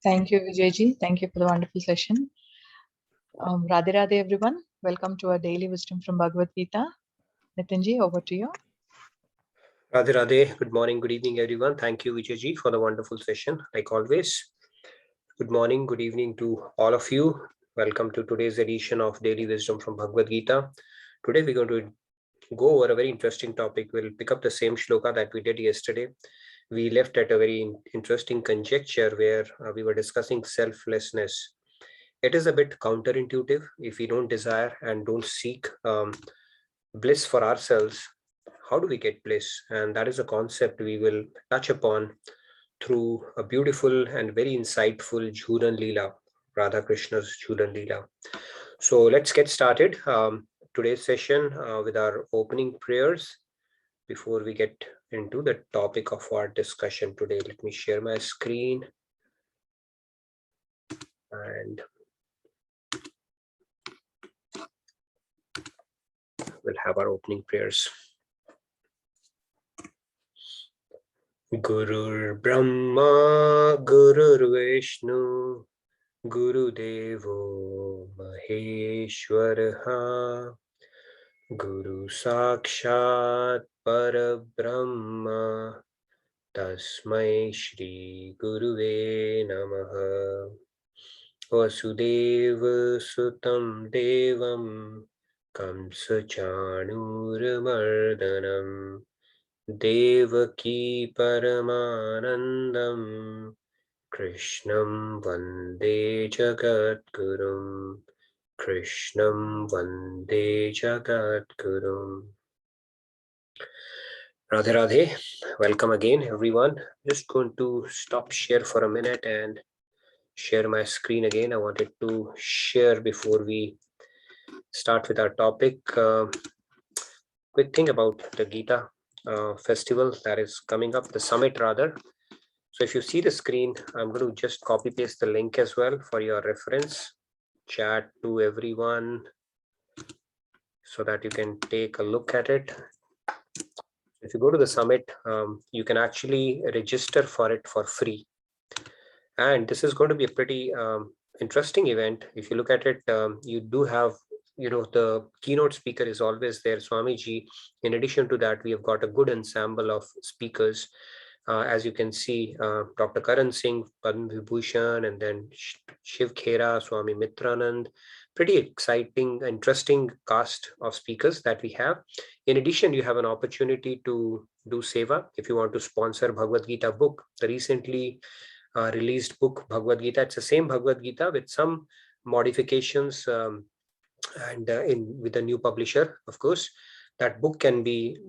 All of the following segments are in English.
Thank you, Vijayji. Thank you for the wonderful session. Radhe Radhe, everyone. Welcome to our daily wisdom from Bhagavad Gita. Nitinji, over to you. Radhe Radhe. Good morning, good evening, everyone. Thank you, Vijayji, for the wonderful session, like always. Good morning, good evening to all of you. Welcome to today's edition of Daily Wisdom from Bhagavad Gita. Today, we're going to go over a very interesting topic. We'll pick up the same shloka that we did yesterday. We left at a very interesting conjecture where we were discussing selflessness. It is a bit counterintuitive. If we don't desire and don't seek bliss for ourselves, how do we get bliss? And that is a concept we will touch upon through a beautiful and very insightful JHULAN LEELA, Radha Krishna's JHULAN LEELA. So let's get started today's session with our opening prayers. Before we get into the topic of our discussion today, let me share my screen and we'll have our opening prayers. Gurur Brahma, Gurur Vishnu, Guru Devo Maheshwaraha, Guru Sakshat Parabrahma, Tasmai Shri Guruve Namaha. Vasudeva Sutam Devam Kamsa Chanuramardanam Devaki Paramanandam Krishnam Vande Jagadgurum. Krishnam Vande Jagadgurum. Radhe Radhe. Welcome again, everyone. Just going to stop share for a minute and share my screen again. I wanted to share before we start with our topic. Quick thing about the Gita festival that is coming up, the summit rather. So if you see the screen, I'm going to just copy paste the link as well for your reference. Chat to everyone so that you can take a look at it. If you go to the summit, you can actually register for it for free. And this is going to be a pretty interesting event. If you look at it, you do have, the keynote speaker is always there, Swamiji. In addition to that, we have got a good ensemble of speakers. As you can see, Dr. Karan Singh, Padma Vibhushan, and then Shiv Khera, Swami Mitranand. Pretty exciting, interesting cast of speakers that we have. In addition, you have an opportunity to do seva if you want to sponsor Bhagavad Gita book. The recently released book Bhagavad Gita. It's the same Bhagavad Gita with some modifications and with a new publisher, of course. That book can be,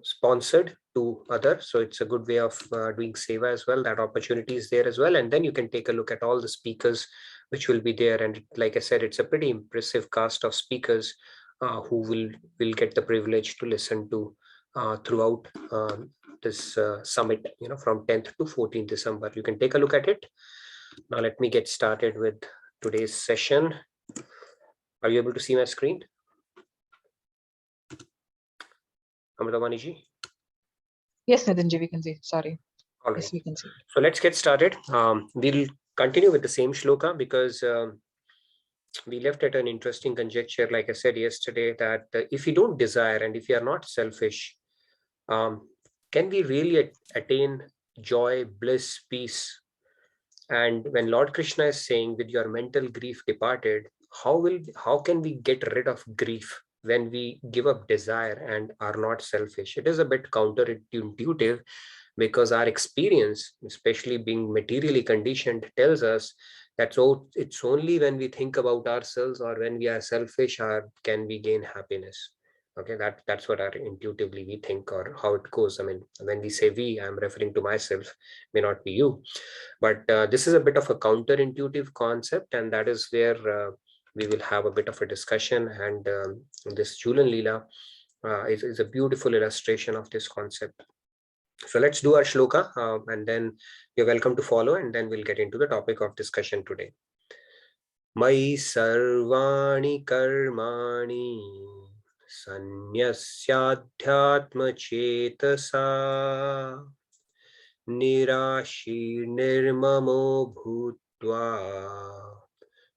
sponsored to others. So it's a good way of doing seva as well. That opportunity is there as well. And then you can take a look at all the speakers which will be there. And like I said, it's a pretty impressive cast of speakers who will get the privilege to listen to throughout this summit, from 10th to 14th December. You can take a look at it. Now let me get started with today's session. Are you able to see my screen? Amritamani-ji? Yes, Nitinji, we can see. Sorry. All right. Yes, we can see. So let's get started. We'll continue with the same shloka because we left at an interesting conjecture, like I said yesterday, that if you don't desire and if you are not selfish, can we really attain joy, bliss, peace? And when Lord Krishna is saying, with your mental grief departed, how can we get rid of grief when we give up desire and are not selfish? It is a bit counterintuitive because our experience, especially being materially conditioned, tells us that it's only when we think about ourselves or when we are selfish can we gain happiness. Okay, that's what intuitively we think, or how it goes. I mean, when we say we, I'm referring to myself, may not be you. But this is a bit of a counterintuitive concept, and that is where we will have a bit of a discussion. And this JHULAN LEELA is a beautiful illustration of this concept. So let's do our shloka, and then you're welcome to follow, and then we'll get into the topic of discussion today. Mai sarvani karmani sanyasyadhyatma chetasa Nirashi nirmamo bhutva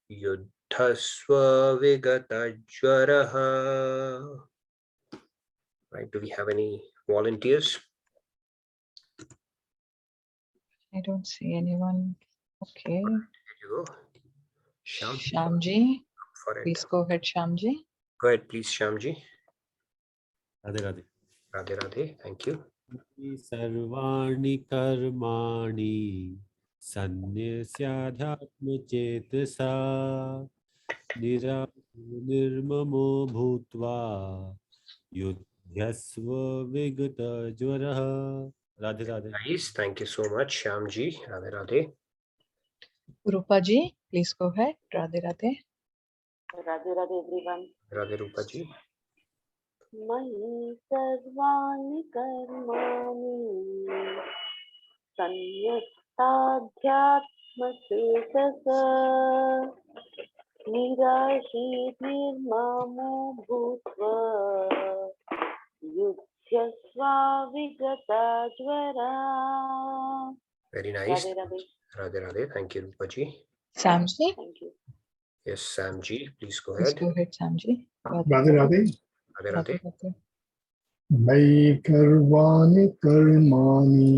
yuddhasva vigatajvaraha. Right, do we have any volunteers? I don't see anyone. Okay. Here you go. Shyamji, For it. please go ahead, Shyamji. Go ahead, please, Shyamji. Radhe Radhe. Radhe Radhe, thank you. Sarvani karmani sannyasya-dhyatma-cetasa nirmamo bhutva yudhyasva vigata-jvaraha. Radhe Radhe. Nice, thank you so much, Shyamji. Radhe Radhe. Rupaji, please go ahead. Radhe Radhe. Radhe Radhe everyone. Radhe Rupaji. Mayi sarvani karmani sanyastadhyatma cetasa nirashi nirmamo bhutva yudhyasva vigatajvara. Very nice. Radhe Radhe. Radhe Radhe, thank you, Rupaji. Samji, Thank you. Yes, Samji, please go please ahead. go ahead, Samji. Radhe Radhe. Radhe Radhe. Radhe. Mai karvani karmani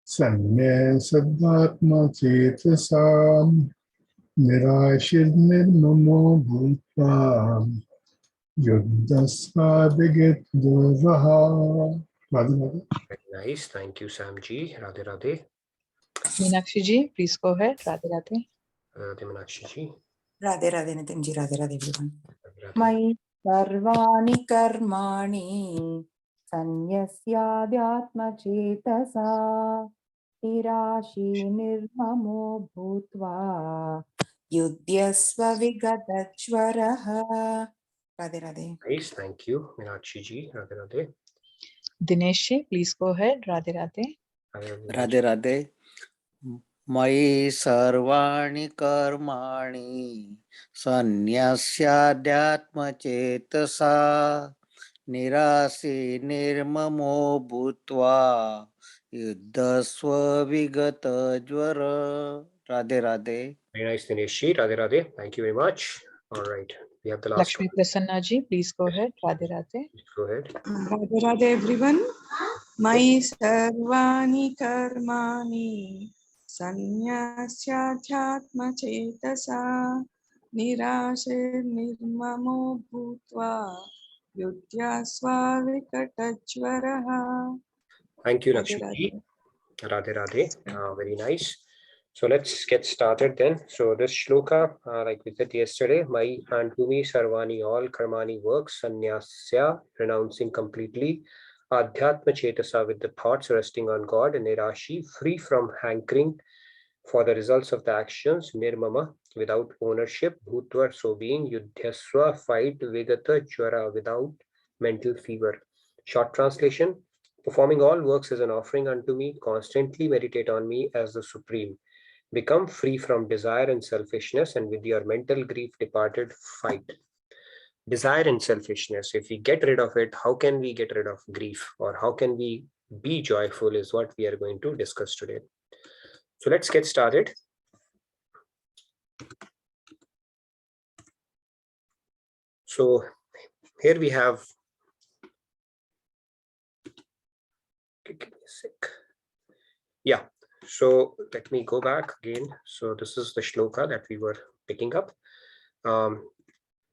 sannyasatma cetasam nirashir nirmamo bhutva yuddhasva vigatjvaraha. Radhe Radhe. Very nice, thank you, Samji. Radhe Radhe. Meenakshi ji, please go ahead. Radhe Radhe. Radhe Meenakshi ji. Radhe Radhe Nitin ji, Radhe Radhe everyone. Radhe Radhe. Mai sarvani karmani sanyasya-dhyatma-cetasa nirashi nirmamo bhutva yudhyasva vigatajvaraha. Radhe Radhe. Nice, thank you, Meenakshi ji. Radhe Radhe. Dinesh ji, please go ahead. Radhe Radhe. Radhe Radhe. Mayi sarvani karmani sannyasya-dhyatma-cetasa nirasi nirmamo bhutva yuddhasva vigata-jvara. Radhe Radhe. Very nice, Dinesh ji. Radhe Radhe. Thank you very much. All right, we have the last Lakshmi one. Prasanna ji, please go ahead. Radhe Radhe. Please go ahead. Radhe Radhe everyone. Mai sarvani karmani sanyasya-dhyatma cetasa nirashir nirmamo bhutva yudhyasva vikatajvaraha. Thank you, Radhe Lakshmi ji. Radhe. Radhe Radhe. Very nice. So let's get started then. So this shloka, like we said yesterday, Mai Antumi Sarvani, all Karmani works, Sanyasya, renouncing completely, Adhyatma Chetasa, with the thoughts resting on God, and Nirashi, free from hankering for the results of the actions, Nirmama, without ownership, Bhutva, so being, Yudhyaswa, fight, Vigata Jvara, without mental fever. Short translation: performing all works as an offering unto me, constantly meditate on me as the Supreme. Become free from desire and selfishness, and with your mental grief departed, fight. Desire and selfishness, if we get rid of it, how can we get rid of grief, or how can we be joyful, is what we are going to discuss today. So let's get started. So here we have, give me a sec. Yeah, so let me go back again. So this is the shloka that we were picking up.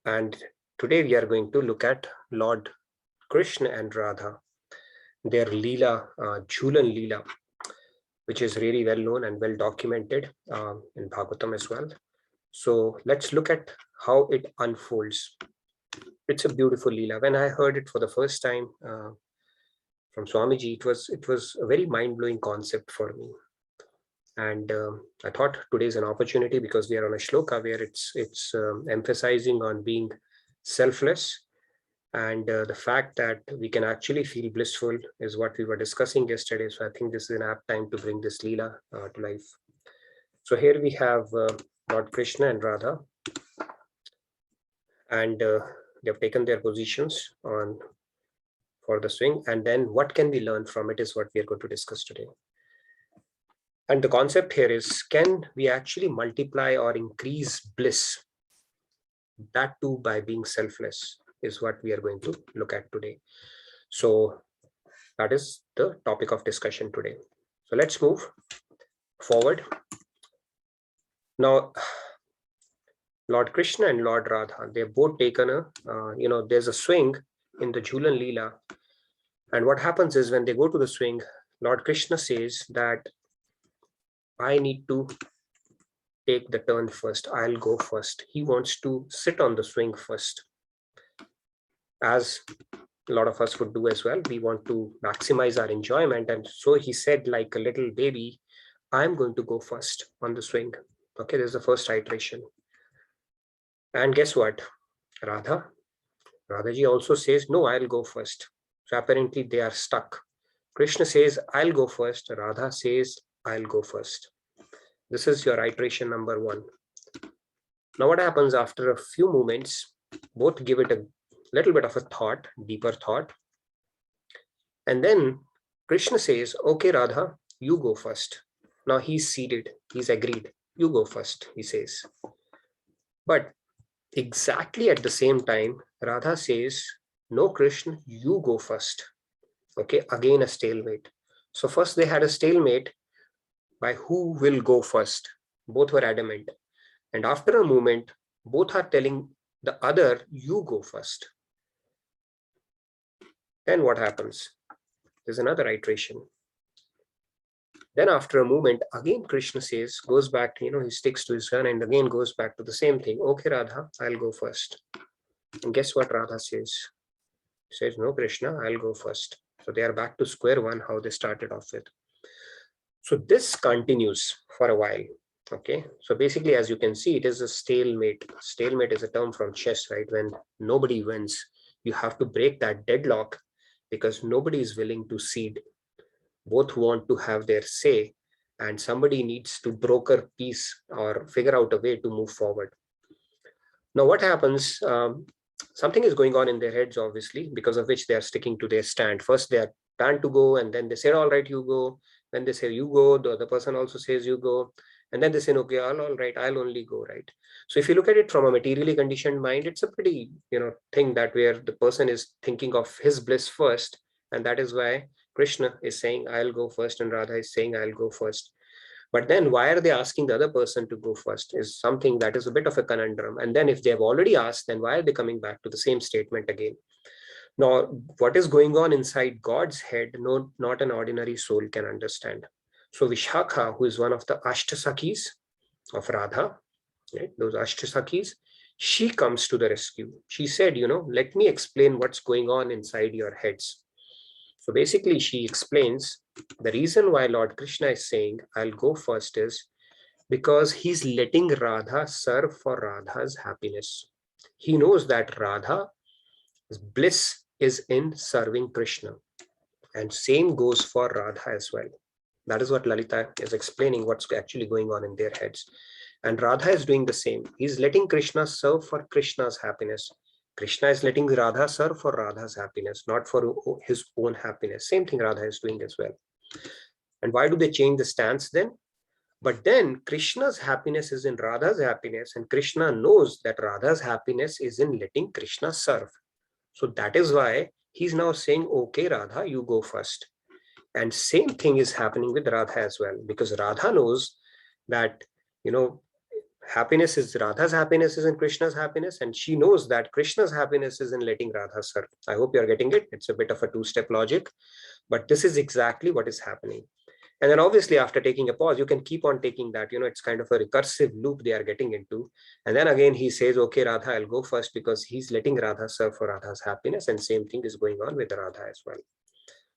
And today we are going to look at Lord Krishna and Radha, their Leela, JHULAN Leela, which is really well known and well documented in Bhagavatam as well. So let's look at how it unfolds. It's a beautiful Leela. When I heard it for the first time from Swamiji, it was a very mind-blowing concept for me. And I thought today is an opportunity, because we are on a shloka where it's emphasizing on being selfless, and the fact that we can actually feel blissful is what we were discussing yesterday. So I think this is an apt time to bring this Leela to life. So here we have Lord Krishna and Radha, and they have taken their positions for the swing, and then what can we learn from it is what we are going to discuss today. And the concept here is, can we actually multiply or increase bliss? That too by being selfless is what we are going to look at today. So that is the topic of discussion today. So let's move forward. Now, Lord Krishna and Lord Radha, they've both taken a, there's a swing in the JHULAN LEELA. And what happens is when they go to the swing, Lord Krishna says that I need to take the turn first. I'll go first. He wants to sit on the swing first. As a lot of us would do as well. We want to maximize our enjoyment. And so he said, like a little baby, I'm going to go first on the swing. Okay, there's the first iteration. And guess what? Radhaji also says, no, I'll go first. So apparently they are stuck. Krishna says, I'll go first. Radha says, I'll go first. This is your iteration number 1. Now what happens after a few moments, both give it a little bit of a thought, deeper thought. And then Krishna says, okay, Radha, you go first. Now he's seated, he's agreed. You go first, he says. But exactly at the same time, Radha says, no, Krishna, you go first. Okay, again a stalemate. So first they had a stalemate by who will go first. Both were adamant. And after a moment, both are telling the other, you go first. Then what happens? There's another iteration. Then after a moment, again Krishna says, goes back to, he sticks to his gun and again goes back to the same thing. Okay, Radha, I'll go first. And guess what Radha says? She says, no, Krishna, I'll go first. So they are back to square one, how they started off with. So this continues for a while. Okay, so basically, as you can see, it is a stalemate. Stalemate is a term from chess, right? When nobody wins, you have to break that deadlock because nobody is willing to cede. Both want to have their say and somebody needs to broker peace or figure out a way to move forward. Now, what happens? Something is going on in their heads, obviously, because of which they are sticking to their stand. First, they are planned to go and then they said, all right, you go. Then they say, you go. The other person also says, you go. And then they say, okay, all right, I'll only go, right? So if you look at it from a materially conditioned mind, it's a pretty, thing that where the person is thinking of his bliss first. And that is why Krishna is saying, I'll go first. And Radha is saying, I'll go first. But then why are they asking the other person to go first is something that is a bit of a conundrum. And then if they have already asked, then why are they coming back to the same statement again? Now, what is going on inside God's head, not an ordinary soul can understand. So Vishakha, who is one of the Ashtasakis of Radha, right, those Ashtasakis, she comes to the rescue. She said, let me explain what's going on inside your heads. So basically, she explains the reason why Lord Krishna is saying, I'll go first is because he's letting Radha serve for Radha's happiness. He knows that Radha's bliss is in serving Krishna. And same goes for Radha as well. That is what Lalita is explaining, what's actually going on in their heads. And Radha is doing the same. He's letting Krishna serve for Krishna's happiness. Krishna is letting Radha serve for Radha's happiness, not for his own happiness. Same thing Radha is doing as well. And why do they change the stance then? But then Krishna's happiness is in Radha's happiness, and Krishna knows that Radha's happiness is in letting Krishna serve. So that is why he's now saying, okay, Radha, you go first. And same thing is happening with Radha as well, because Radha knows that, happiness is Radha's happiness is in Krishna's happiness, and she knows that Krishna's happiness is in letting Radha serve. I hope you're getting it. It's a bit of a two-step logic, but this is exactly what is happening. And then obviously after taking a pause, you can keep on taking that, it's kind of a recursive loop they are getting into. And then again, he says, okay, Radha, I'll go first because he's letting Radha serve for Radha's happiness. And same thing is going on with Radha as well.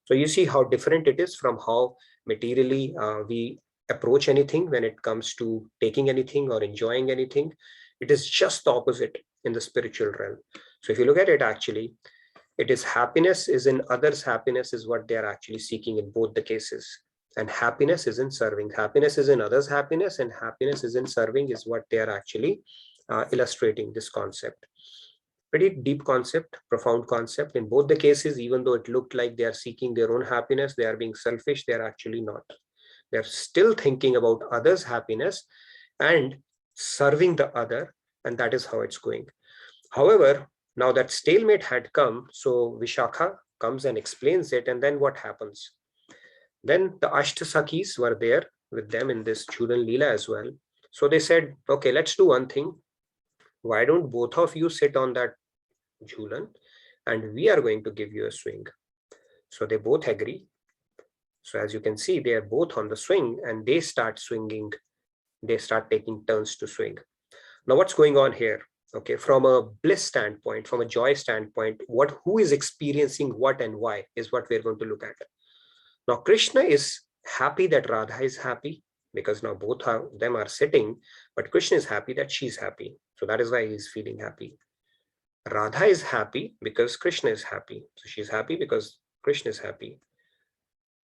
So you see how different it is from how materially we approach anything when it comes to taking anything or enjoying anything. It is just the opposite in the spiritual realm. So if you look at it, actually, it is happiness is in others' happiness is what they are actually seeking in both the cases. And happiness is in serving. Happiness is in others' happiness, and happiness is in serving is what they are actually illustrating this concept. Pretty deep concept, profound concept. In both the cases, even though it looked like they are seeking their own happiness, they are being selfish, they are actually not. They're still thinking about others' happiness and serving the other, and that is how it's going. However, now that stalemate had come, so Vishakha comes and explains it, and then what happens? Then the Ashtasakis were there with them in this JHULAN LEELA as well. So they said, okay, let's do one thing. Why don't both of you sit on that JHULAN and we are going to give you a swing. So they both agree. So as you can see, they are both on the swing and they start swinging. They start taking turns to swing. Now what's going on here? Okay, from a bliss standpoint, from a joy standpoint, who is experiencing what and why is what we're going to look at. Now Krishna is happy that Radha is happy because now both of them are sitting, but Krishna is happy that she's happy. So that is why he's feeling happy. Radha is happy because Krishna is happy. So she's happy because Krishna is happy.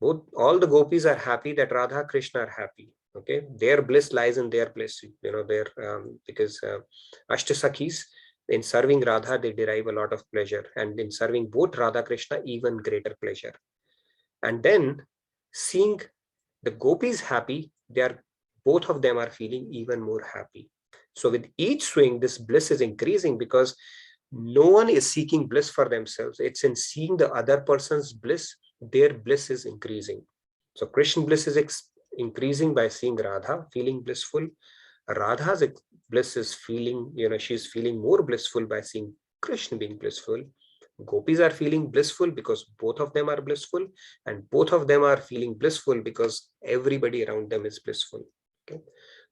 All the gopis are happy that Radha, Krishna are happy. Okay, their bliss lies in their bliss, because Ashtasakis, in serving Radha, they derive a lot of pleasure, and in serving both Radha, Krishna, even greater pleasure. And then seeing the gopis happy, both of them are feeling even more happy. So with each swing, this bliss is increasing because no one is seeking bliss for themselves. It's in seeing the other person's bliss, their bliss is increasing. So Krishna bliss is increasing by seeing Radha feeling blissful. Radha's bliss is feeling, she's feeling more blissful by seeing Krishna being blissful. Gopis are feeling blissful because both of them are blissful, and both of them are feeling blissful because everybody around them is blissful. Okay?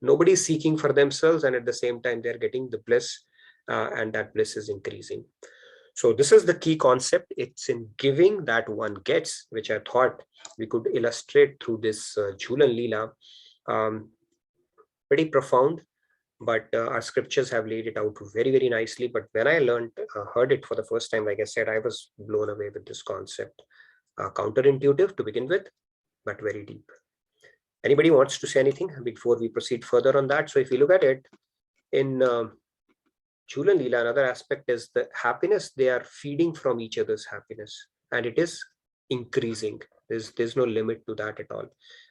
Nobody is seeking for themselves, and at the same time they're getting the bliss, and that bliss is increasing. So this is the key concept. It's in giving that one gets, which I thought we could illustrate through this JHULAN LEELA. Pretty profound, but our scriptures have laid it out very, very nicely. But when I heard it for the first time, like I said, I was blown away with this concept. Counterintuitive to begin with, but very deep. Anybody wants to say anything before we proceed further on that? So if you look at it in JHULAN LEELA, another aspect is the happiness. They are feeding from each other's happiness, and it is increasing. There's no limit to that at all.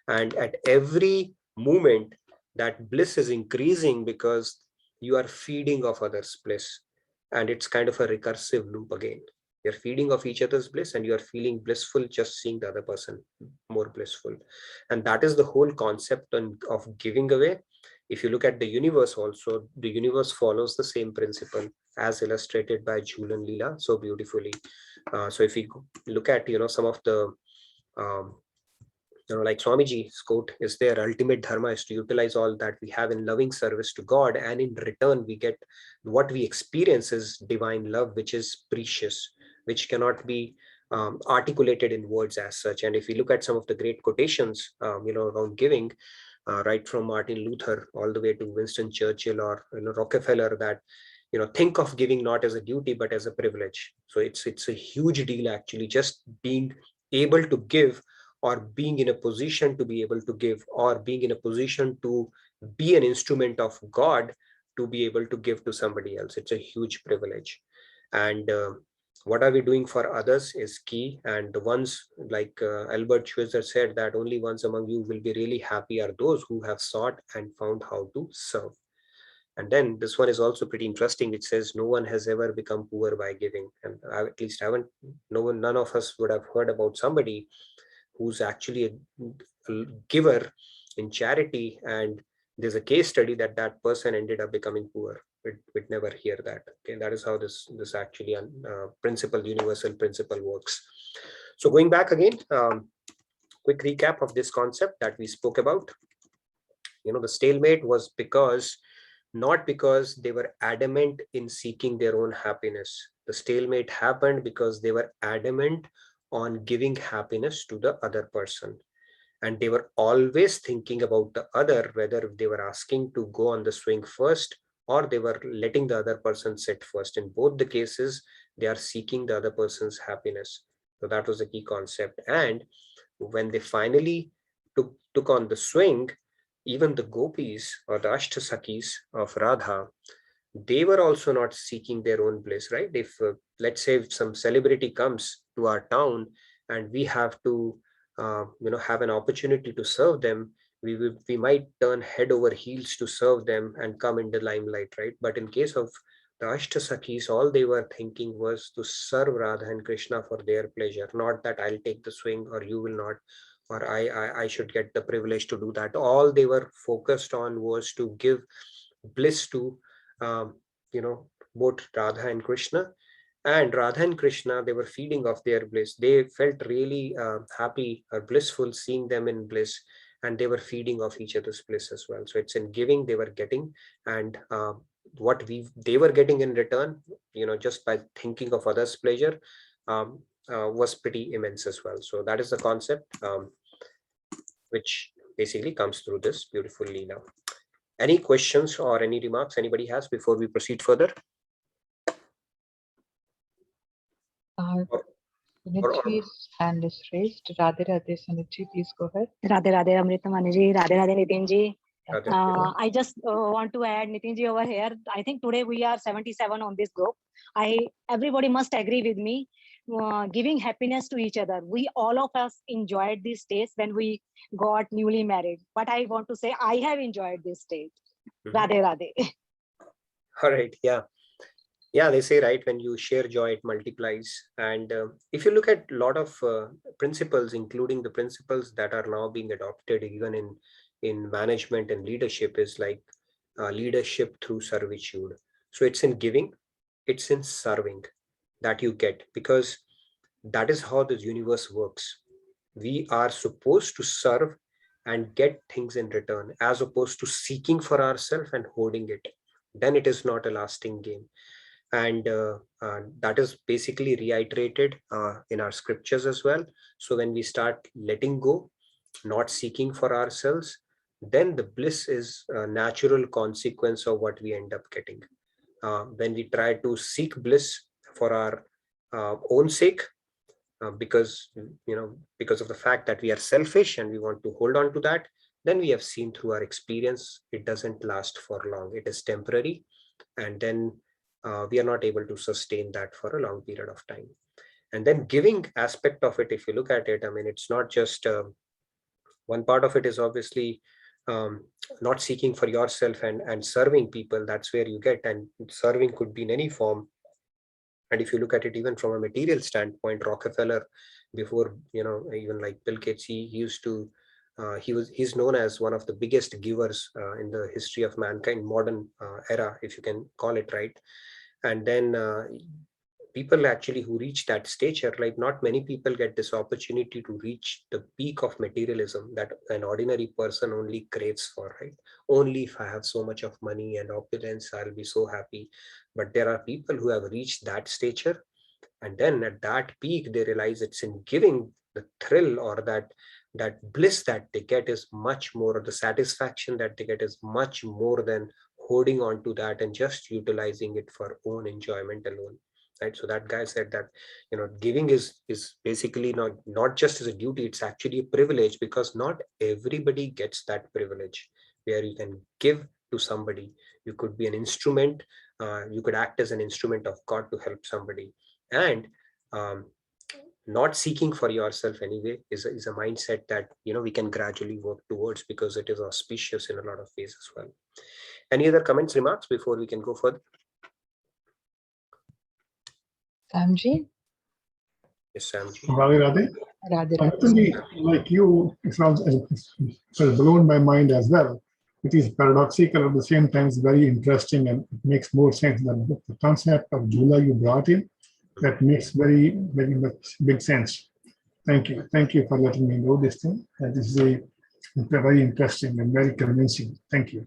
And at every moment, that bliss is increasing because you are feeding off others' bliss. And it's kind of a recursive loop again. You're feeding off each other's bliss and you're feeling blissful just seeing the other person more blissful. And that is the whole concept of giving away. If you look at the universe also, the universe follows the same principle as illustrated by JHULAN LEELA so beautifully. So if we look at, some of the, like Swamiji's quote is there, ultimate dharma is to utilize all that we have in loving service to God. And in return, we get what we experience is divine love, which is precious, which cannot be articulated in words as such. And if we look at some of the great quotations, around giving, right from Martin Luther all the way to Winston Churchill or Rockefeller, that think of giving not as a duty but as a privilege. So it's a huge deal actually, just being able to give, or being in a position to be able to give, or being in a position to be an instrument of God to be able to give to somebody else. It's a huge privilege. And what are we doing for others is key. And the ones like Albert Schweitzer said, that only ones among you will be really happy are those who have sought and found how to serve. And then this one is also pretty interesting. It says no one has ever become poor by giving. And at least none of us would have heard about somebody who's actually a giver in charity, and there's a case study that person ended up becoming poor. We'd never hear that. Okay, that is how this actually universal principle works. So going back again, quick recap of this concept that we spoke about. The stalemate was not because they were adamant in seeking their own happiness. The stalemate happened because they were adamant on giving happiness to the other person. And they were always thinking about the other, whether they were asking to go on the swing first or they were letting the other person sit first. In both the cases, they are seeking the other person's happiness. So that was the key concept. And when they finally took on the swing, even the gopis or the Ashtasakis of Radha, they were also not seeking their own bliss, right? If let's say if some celebrity comes to our town and we have to have an opportunity to serve them, we might turn head over heels to serve them and come in the limelight, right? But in case of the Ashtasakis, all they were thinking was to serve Radha and Krishna for their pleasure, not that I'll take the swing or you will not, or I should get the privilege to do that. All they were focused on was to give bliss to, both Radha and Krishna. And Radha and Krishna, they were feeding off their bliss. They felt really happy or blissful seeing them in bliss, and they were feeding off each other's bliss as well. So it's in giving they were getting, and what they were getting in return, just by thinking of others' pleasure, was pretty immense as well. So that is the concept, which basically comes through this beautiful Leela. Any questions or any remarks anybody has before we proceed further? Sunitji's hand is raised. Radhe Radhe, Sunitji, please go ahead. Radhe Radhe Amritamani ji, Radhe Radhe Nitin ji. Radhe. I just want to add Nitin ji over here. I think today we are 77 on this group. Everybody must agree with me. Giving happiness to each other. We all of us enjoyed these days when we got newly married. But I want to say I have enjoyed this stage. Radhe Radhe. All right. Yeah, they say, right, when you share joy, it multiplies. And if you look at a lot of principles, including the principles that are now being adopted even in management and leadership, is like leadership through servitude. So it's in giving, it's in serving that you get, because that is how the universe works. We are supposed to serve and get things in return, as opposed to seeking for ourselves and hoarding it. Then it is not a lasting game. And that is basically reiterated in our scriptures as well. So when we start letting go, not seeking for ourselves, then the bliss is a natural consequence of what we end up getting. When we try to seek bliss for our own sake, because of the fact that we are selfish and we want to hold on to that, then we have seen through our experience, it doesn't last for long. It is temporary, and then we are not able to sustain that for a long period of time. And then giving aspect of it, if you look at it, I mean, it's not just one part of it is obviously not seeking for yourself and serving people. That's where you get, and serving could be in any form. And if you look at it even from a material standpoint, Rockefeller, before, even like Bill Gates, he used to, he's known as one of the biggest givers in the history of mankind, modern era, if you can call it, right? And then people actually who reach that stature, like not many people get this opportunity to reach the peak of materialism that an ordinary person only craves for, right? Only if I have so much of money and opulence, I'll be so happy. But there are people who have reached that stature, and then at that peak, they realize it's in giving. The thrill or that bliss that they get is much more, or the satisfaction that they get is much more than holding on to that and just utilizing it for own enjoyment alone, right? So that guy said that, giving is basically not just as a duty, it's actually a privilege, because not everybody gets that privilege where you can give to somebody. You could be an instrument, you could act as an instrument of God to help somebody. And not seeking for yourself anyway is a mindset that we can gradually work towards, because it is auspicious in a lot of ways as well. Any other comments, remarks before we can go further? Samji? Yes, Samji. Radhe Radhe Radhe. Like you, it was blown my mind as well. It is paradoxical, at the same time it's very interesting, and it makes more sense than the concept of Jhula you brought in. That makes very, very much big sense. Thank you. Thank you for letting me know this thing. This is a very interesting and very convincing. Thank you.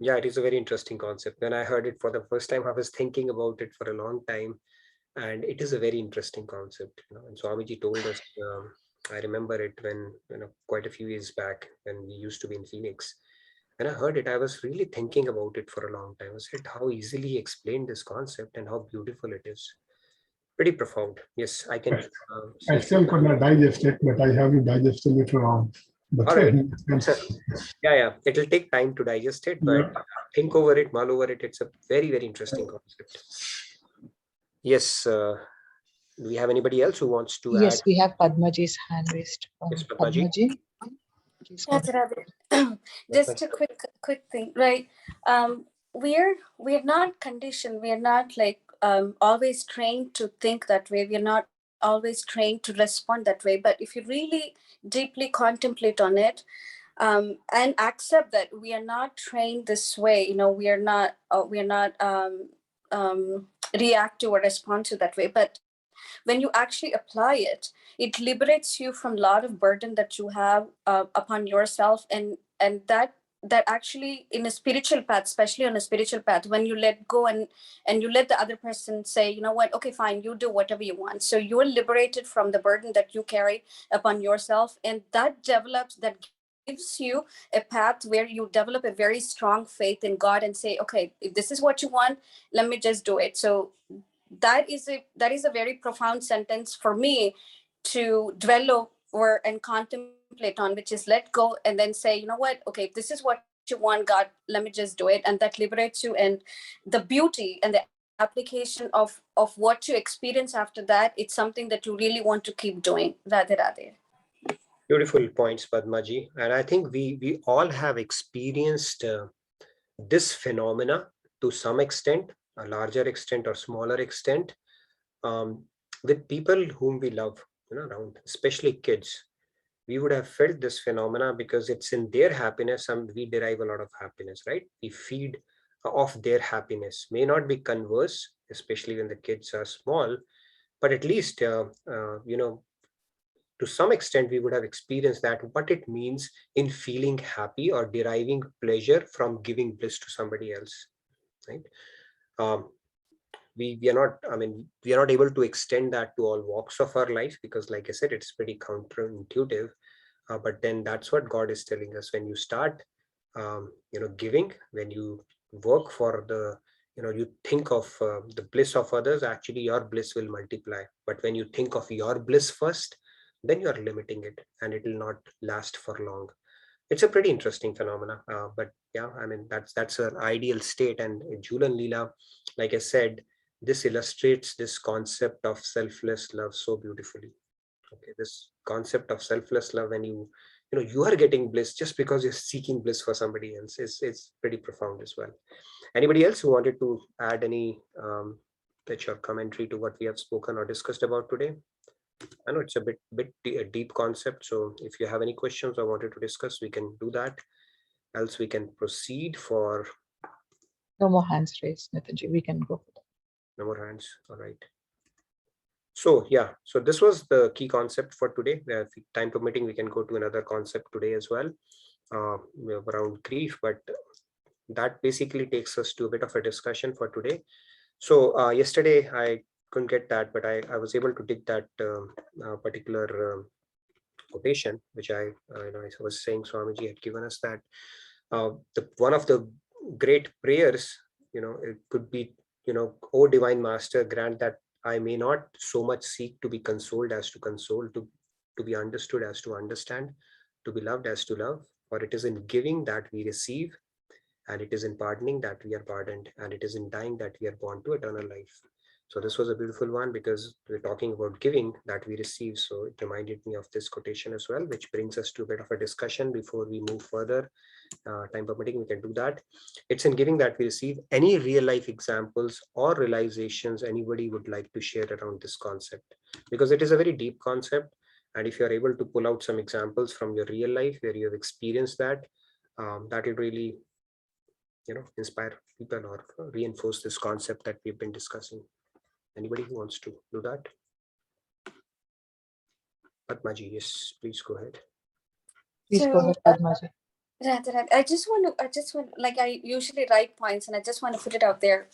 Yeah, it is a very interesting concept. When I heard it for the first time, I was thinking about it for a long time, and it is a very interesting concept. And Swamiji told us, I remember it when, quite a few years back when we used to be in Phoenix. When I heard it, I was really thinking about it for a long time. I said how easily explained this concept and how beautiful it is. Pretty profound. Yes, I can. I still could not digest it, but I have to digest it later on. But all right. Yeah. It will take time to digest it, but think over it, mull over it. It's a very, very interesting concept. Yes. Do we have anybody else who wants to add? Yes, we have Padmaji's hand raised. Yes, Padmaji. Please go ahead. Radhe, Radhe. Just a quick thing, right? We're not conditioned. We are not like always trained to think that way. We are not always trained to respond that way. But if you really deeply contemplate on it, and accept that we are not trained this way, we are not reactive or responsive that way. But when you actually apply it, it liberates you from a lot of burden that you have upon yourself, and that actually in a spiritual path, especially on a spiritual path, when you let go and you let the other person say, you know what, okay, fine, you do whatever you want, so you're liberated from the burden that you carry upon yourself, and that gives you a path where you develop a very strong faith in God and say, okay, if this is what you want, let me just do it. So that is a very profound sentence for me to dwell over and contemplate on, which is let go and then say, you know what, okay, if this is what you want, God, let me just do it. And that liberates you. And the beauty and the application of what you experience after that, it's something that you really want to keep doing. Radhe Radhe. Beautiful points, Padmaji. And I think we all have experienced this phenomena to some extent, a larger extent or smaller extent, with people whom we love, around, especially kids. We would have felt this phenomena because it's in their happiness and we derive a lot of happiness, right? We feed off their happiness. May not be converse, especially when the kids are small, but at least, to some extent we would have experienced that, what it means in feeling happy or deriving pleasure from giving bliss to somebody else, right? We are not able to extend that to all walks of our life because, like I said, it's pretty counterintuitive. But then that's what God is telling us. When you start giving, when you work for you think of the bliss of others, actually your bliss will multiply. But when you think of your bliss first, then you're limiting it and it will not last for long. It's a pretty interesting phenomena. But yeah, that's an ideal state. And JHULAN LEELA, like I said, this illustrates this concept of selfless love so beautifully. Okay, this concept of selfless love, when you are getting bliss just because you're seeking bliss for somebody else, is pretty profound as well. Anybody else who wanted to add any pitch or commentary to what we have spoken or discussed about today? I know it's a deep concept, so if you have any questions or wanted to discuss, we can do that. Else we can proceed for. No more hands raised, Nitinji. We can go for that. No more hands. All right. So yeah, so this was the key concept for today. Time permitting, we can go to another concept today as well, around grief, but that basically takes us to a bit of a discussion for today. So yesterday I couldn't get that, but I was able to dig that particular quotation, which I was saying Swamiji had given us, that one of the great prayers, it could be, "O Divine Master, grant that I may not so much seek to be consoled as to console, to be understood as to understand, to be loved as to love. For it is in giving that we receive, and it is in pardoning that we are pardoned, and it is in dying that we are born to eternal life." So this was a beautiful one because we're talking about giving that we receive. So it reminded me of this quotation as well, which brings us to a bit of a discussion before we move further. Time permitting, we can do that. It's in giving that we receive. Any real life examples or realizations anybody would like to share around this concept? Because it is a very deep concept. And if you're able to pull out some examples from your real life where you have experienced that, that will really, inspire people or reinforce this concept that we've been discussing. Anybody who wants to do that? Padmaji, yes, please go ahead. Please go ahead, Padmaji. Right. I just want, like I usually write points, and I just want to put it out there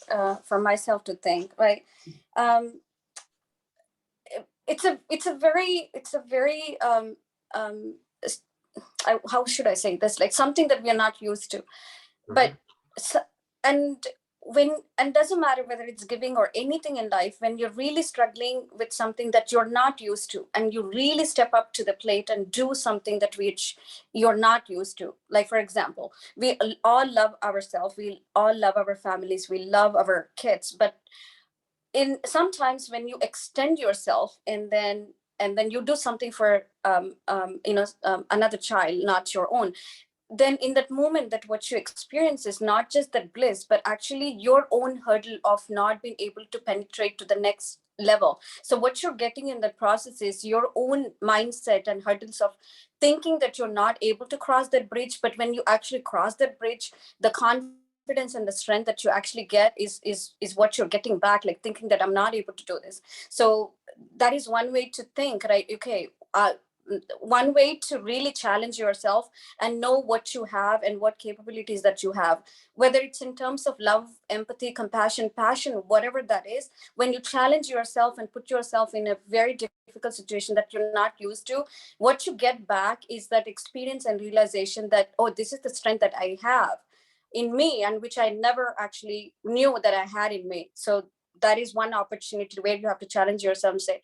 for myself to think. Right. It's a very how should I say this? Like something that we are not used to, but and doesn't matter whether it's giving or anything in life, when you're really struggling with something that you're not used to, and you really step up to the plate and do something that which you're not used to. Like, for example, we all love ourselves, we all love our families, we love our kids, but sometimes when you extend yourself and then then you do something for another child, not your own, then in that moment, that what you experience is not just that bliss, but actually your own hurdle of not being able to penetrate to the next level. So what you're getting in that process is your own mindset and hurdles of thinking that you're not able to cross that bridge. But when you actually cross that bridge, the confidence and the strength that you actually get is what you're getting back, like thinking that I'm not able to do this. So that is one way to think, right? Okay, one way to really challenge yourself and know what you have and what capabilities that you have, whether it's in terms of love, empathy, compassion, passion, whatever that is. When you challenge yourself and put yourself in a very difficult situation that you're not used to, what you get back is that experience and realization that, oh, this is the strength that I have in me, and which I never actually knew that I had in me. So that is one opportunity where you have to challenge yourself and say,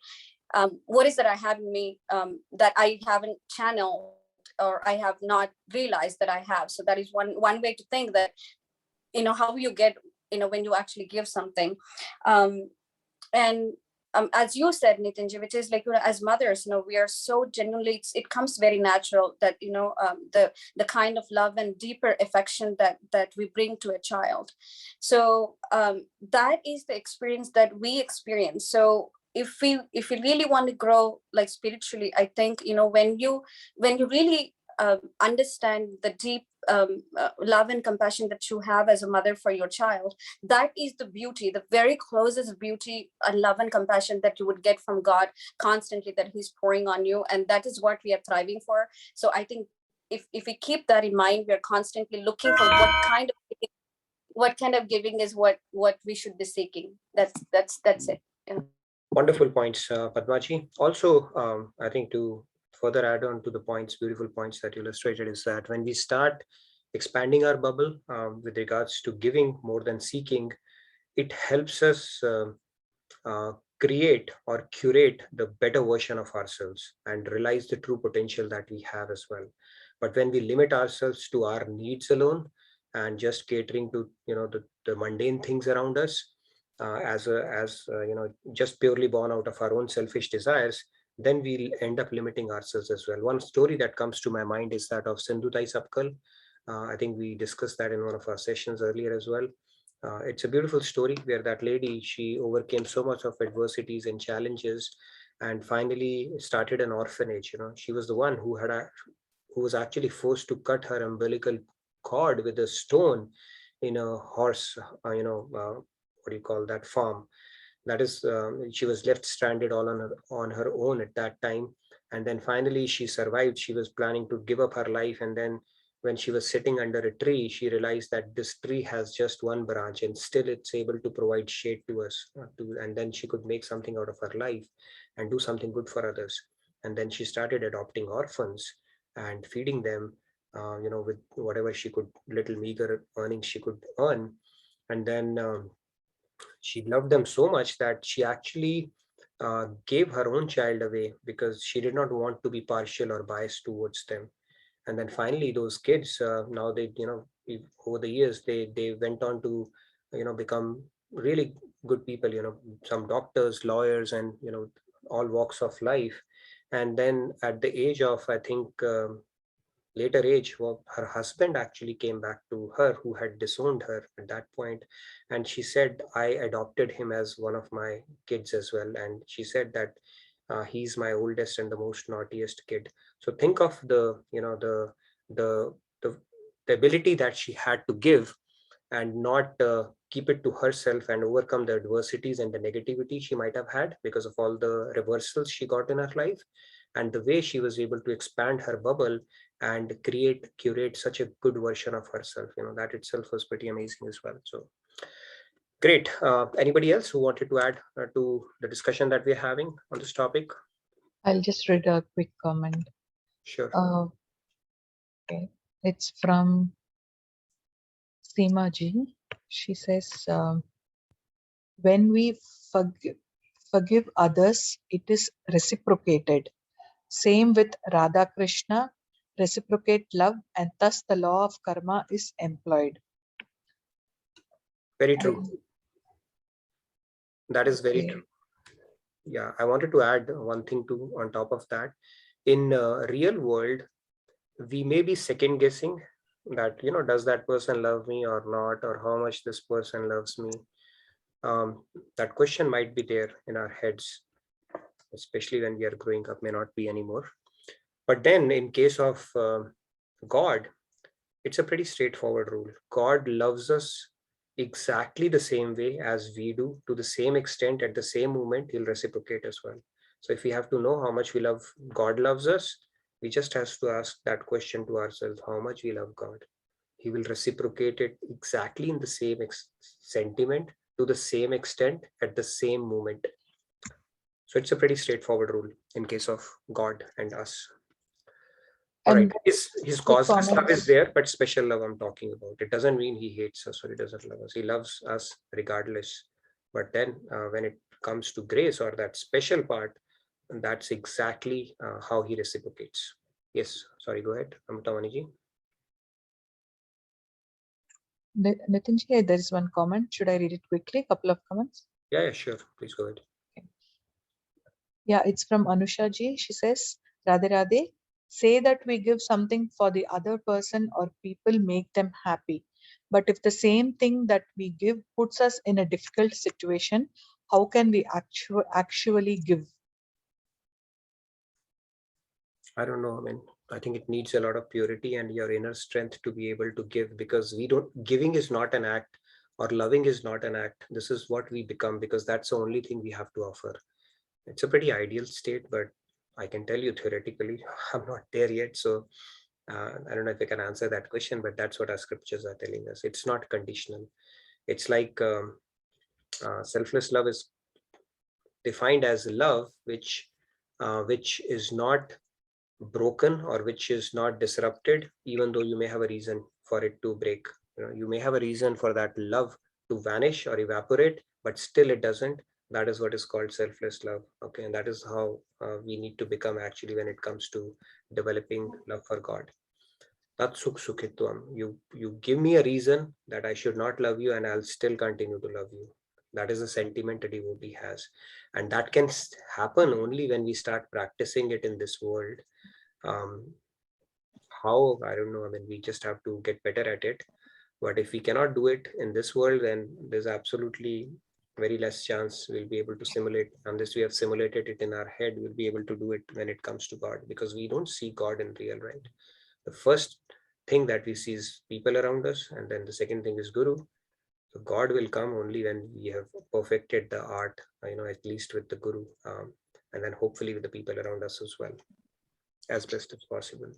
what is that I have in me that I haven't channeled or I have not realized that I have. So that is one way to think that, how you get, when you actually give something. And as you said, Nitinji, which is like, as mothers, we are so genuinely, it comes very natural that, the kind of love and deeper affection that we bring to a child. So that is the experience that we experience. So if we really want to grow like spiritually, I think, when you really understand the deep love and compassion that you have as a mother for your child, that is the beauty, the very closest beauty and love and compassion that you would get from God constantly, that he's pouring on you. And that is what we are thriving for. So I think if we keep that in mind, we're constantly looking for what kind of giving is what we should be seeking. That's it. Yeah. Wonderful points, Padmaji. Also, I think to further add on to the points, beautiful points that you illustrated, is that when we start expanding our bubble with regards to giving more than seeking, it helps us create or curate the better version of ourselves and realize the true potential that we have as well. But when we limit ourselves to our needs alone and just catering to the mundane things around us, just purely born out of our own selfish desires, then we'll end up limiting ourselves as well. One story that comes to my mind is that of Sindhutai Sapkal. I think we discussed that in one of our sessions earlier as well. It's a beautiful story where that lady, she overcame so much of adversities and challenges and finally started an orphanage. She was the one who was actually forced to cut her umbilical cord with a stone in a horse, what do you call that, farm. That is, she was left stranded all on her own at that time. And then finally she survived. She was planning to give up her life. And then when she was sitting under a tree, she realized that this tree has just one branch and still it's able to provide shade to us. And then she could make something out of her life and do something good for others. And then she started adopting orphans and feeding them, with whatever she could, little meager earnings she could earn. And then she loved them so much that she actually gave her own child away because she did not want to be partial or biased towards them. And then finally those kids, now they, over the years, they went on to, become really good people, some doctors, lawyers, and, all walks of life. And then at the age of, I think, later age, her husband actually came back to her, who had disowned her at that point. And she said, I adopted him as one of my kids as well. And she said that he's my oldest and the most naughtiest kid. So think of the ability that she had to give and not keep it to herself and overcome the adversities and the negativity she might have had because of all the reversals she got in her life, and the way she was able to expand her bubble and curate such a good version of herself. That itself was pretty amazing as well. So great. Anybody else who wanted to add to the discussion that we're having on this topic? I'll just read a quick comment. Sure. Okay, it's from Seema Ji. She says, when we forgive others, it is reciprocated. Same with Radha Krishna, reciprocate love, and thus the law of karma is employed. Very true. That is very true. yeah, I wanted to add one thing to on top of that. In real world, we may be second guessing that, does that person love me or not, or how much this person loves me. That question might be there in our heads, especially when we are growing up, may not be anymore. But then in case of God, it's a pretty straightforward rule. God loves us exactly the same way as we do, to the same extent, at the same moment, he'll reciprocate as well. So if we have to know how much we love, God loves us, we just have to ask that question to ourselves, how much we love God. He will reciprocate it exactly in the same sentiment, to the same extent, at the same moment. So it's a pretty straightforward rule in case of God and us. All right, his causeless love is there, but special love I'm talking about. It doesn't mean he hates us or he doesn't love us. He loves us regardless. But then when it comes to grace or that special part, that's exactly how he reciprocates. Yes, sorry, go ahead, Amitavaniji. Nitinji, there is one comment. Should I read it quickly? A couple of comments. Yeah, sure. Please go ahead. Okay. Yeah, it's from Anusha ji. She says, Radhe Radhe, say that we give something for the other person or people make them happy. But if the same thing that we give puts us in a difficult situation, how can we actually give? I don't know. I mean, I think it needs a lot of purity and your inner strength to be able to give, because giving is not an act, or loving is not an act. This is what we become, because that's the only thing we have to offer. It's a pretty ideal state, but I can tell you theoretically, I'm not there yet. So I don't know if I can answer that question, but that's what our scriptures are telling us. It's not conditional. It's like selfless love is defined as love which is not broken, or which is not disrupted, even though you may have a reason for it to break. You may have a reason for that love to vanish or evaporate, but still it doesn't. That is what is called selfless love. Okay, and that is how we need to become actually when it comes to developing love for God. Tat sukh sukhitvam. You give me a reason that I should not love you, and I'll still continue to love you. That is a sentiment a devotee has, and that can happen only when we start practicing it in this world. How, I don't know. I mean, we just have to get better at it. But if we cannot do it in this world, then there's absolutely very less chance we'll be able to simulate. Unless we have simulated it in our head, we'll be able to do it when it comes to God, because we don't see God in real, right? The first thing that we see is people around us, and then the second thing is Guru. So God will come only when we have perfected the art, at least with the Guru, and then hopefully with the people around us as well, as best as possible.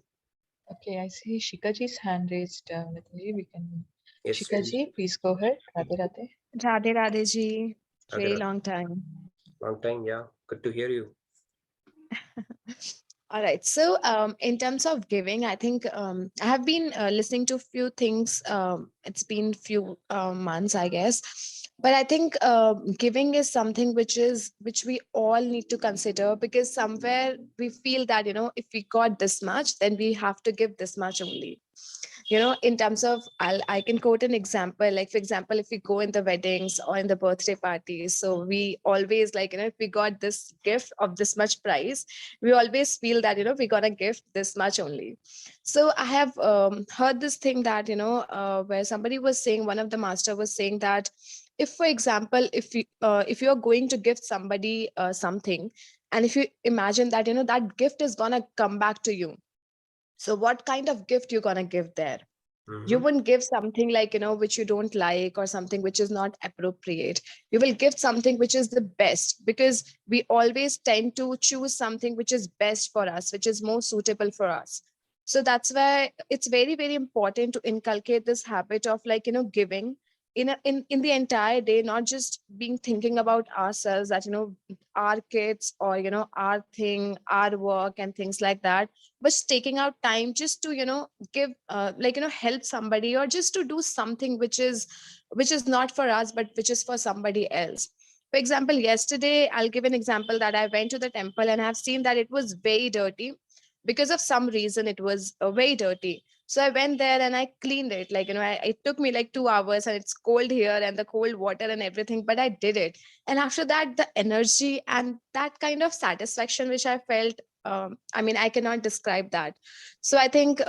Okay, I see Shikaji's hand raised. Nitinji, we can. Yes, Shikaji, please go ahead. Radhe Radhe. Radhe Radhe ji. Very Radhe. long time. Long time, yeah. Good to hear you. All right. So, in terms of giving, I think I have been listening to a few things. It's been few months, I guess, but I think giving is something which we all need to consider, because somewhere we feel that if we got this much, then we have to give this much only. In terms of, I can quote an example, like for example, if we go in the weddings or in the birthday parties, so we always like, if we got this gift of this much price, we always feel that, we're gonna give this much only. So I have heard this thing that, where somebody was saying, one of the master was saying that, if for example, if you're going to give somebody something, and if you imagine that, that gift is gonna come back to you, so what kind of gift you're going to give there? You wouldn't give something like, which you don't like, or something which is not appropriate. You will give something which is the best, because we always tend to choose something which is best for us, which is more suitable for us. So that's why it's very, very important to inculcate this habit of like, giving in the entire day, not just being thinking about ourselves, that, our kids, or, our thing, our work and things like that, but taking out time just to, give, like, help somebody, or just to do something which is not for us, but which is for somebody else. For example, yesterday, I'll give an example that I went to the temple and I've seen that it was very dirty. Because of some reason, it was very dirty. So I went there and I cleaned it. Like, it took me like 2 hours, and it's cold here and the cold water and everything, but I did it. And after that, the energy and that kind of satisfaction which I felt, I cannot describe that. So I think,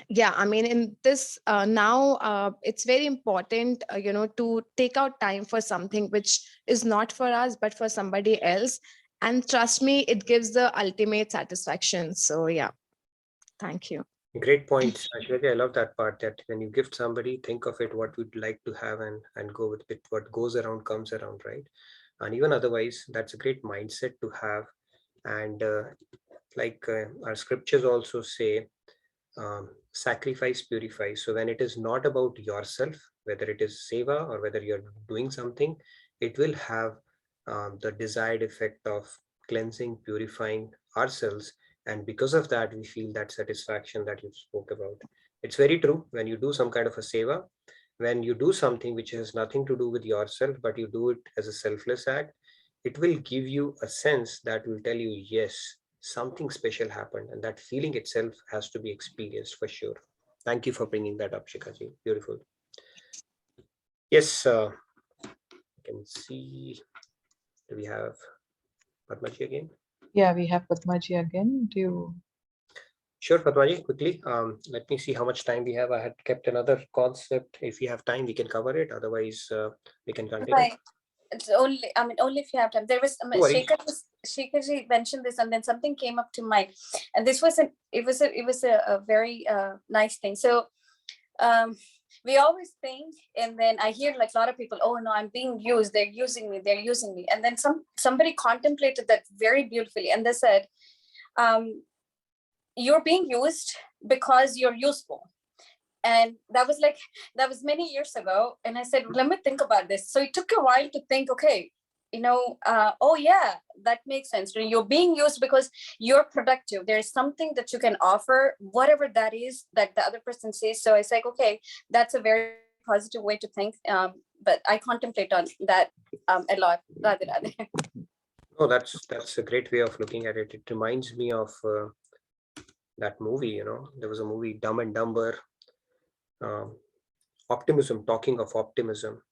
yeah, in this now, it's very important, to take out time for something which is not for us but for somebody else. And trust me, it gives the ultimate satisfaction. So yeah, thank you. Great point. Actually, I love that part, that when you gift somebody, think of it, what we'd like to have, and go with it. What goes around comes around, right? And even otherwise, that's a great mindset to have. And our scriptures also say, sacrifice purifies. So when it is not about yourself, whether it is seva or whether you're doing something, it will have the desired effect of cleansing, purifying ourselves. And because of that, we feel that satisfaction that you spoke about. It's very true. When you do some kind of a seva, when you do something which has nothing to do with yourself, but you do it as a selfless act, it will give you a sense that will tell you, yes, something special happened, and that feeling itself has to be experienced for sure. Thank you for bringing that up, Shikhaji. Beautiful. Yes, I can see, do we have Padmaji again? Yeah, we have Padmaji again. Do you? Sure, Padmaji, quickly. Let me see how much time we have. I had kept another concept. If we have time, we can cover it. Otherwise, we can continue. Right. It's only, only if you have time. There was, Shekharji mentioned this, and then something came up to mind, and this was a very nice thing. So, we always think, and then I hear like a lot of people, oh no, I'm being used, they're using me. And then somebody contemplated that very beautifully, and they said, you're being used because you're useful. And that was many years ago. And I said, let me think about this. So it took a while to think, okay, oh yeah, that makes sense. You're being used because you're productive. There's something that you can offer, whatever that is that the other person says. So I say, okay, that's a very positive way to think. But I contemplate on that a lot. Oh, that's a great way of looking at it. It reminds me of that movie, there was a movie, Dumb and Dumber. Optimism, talking of optimism.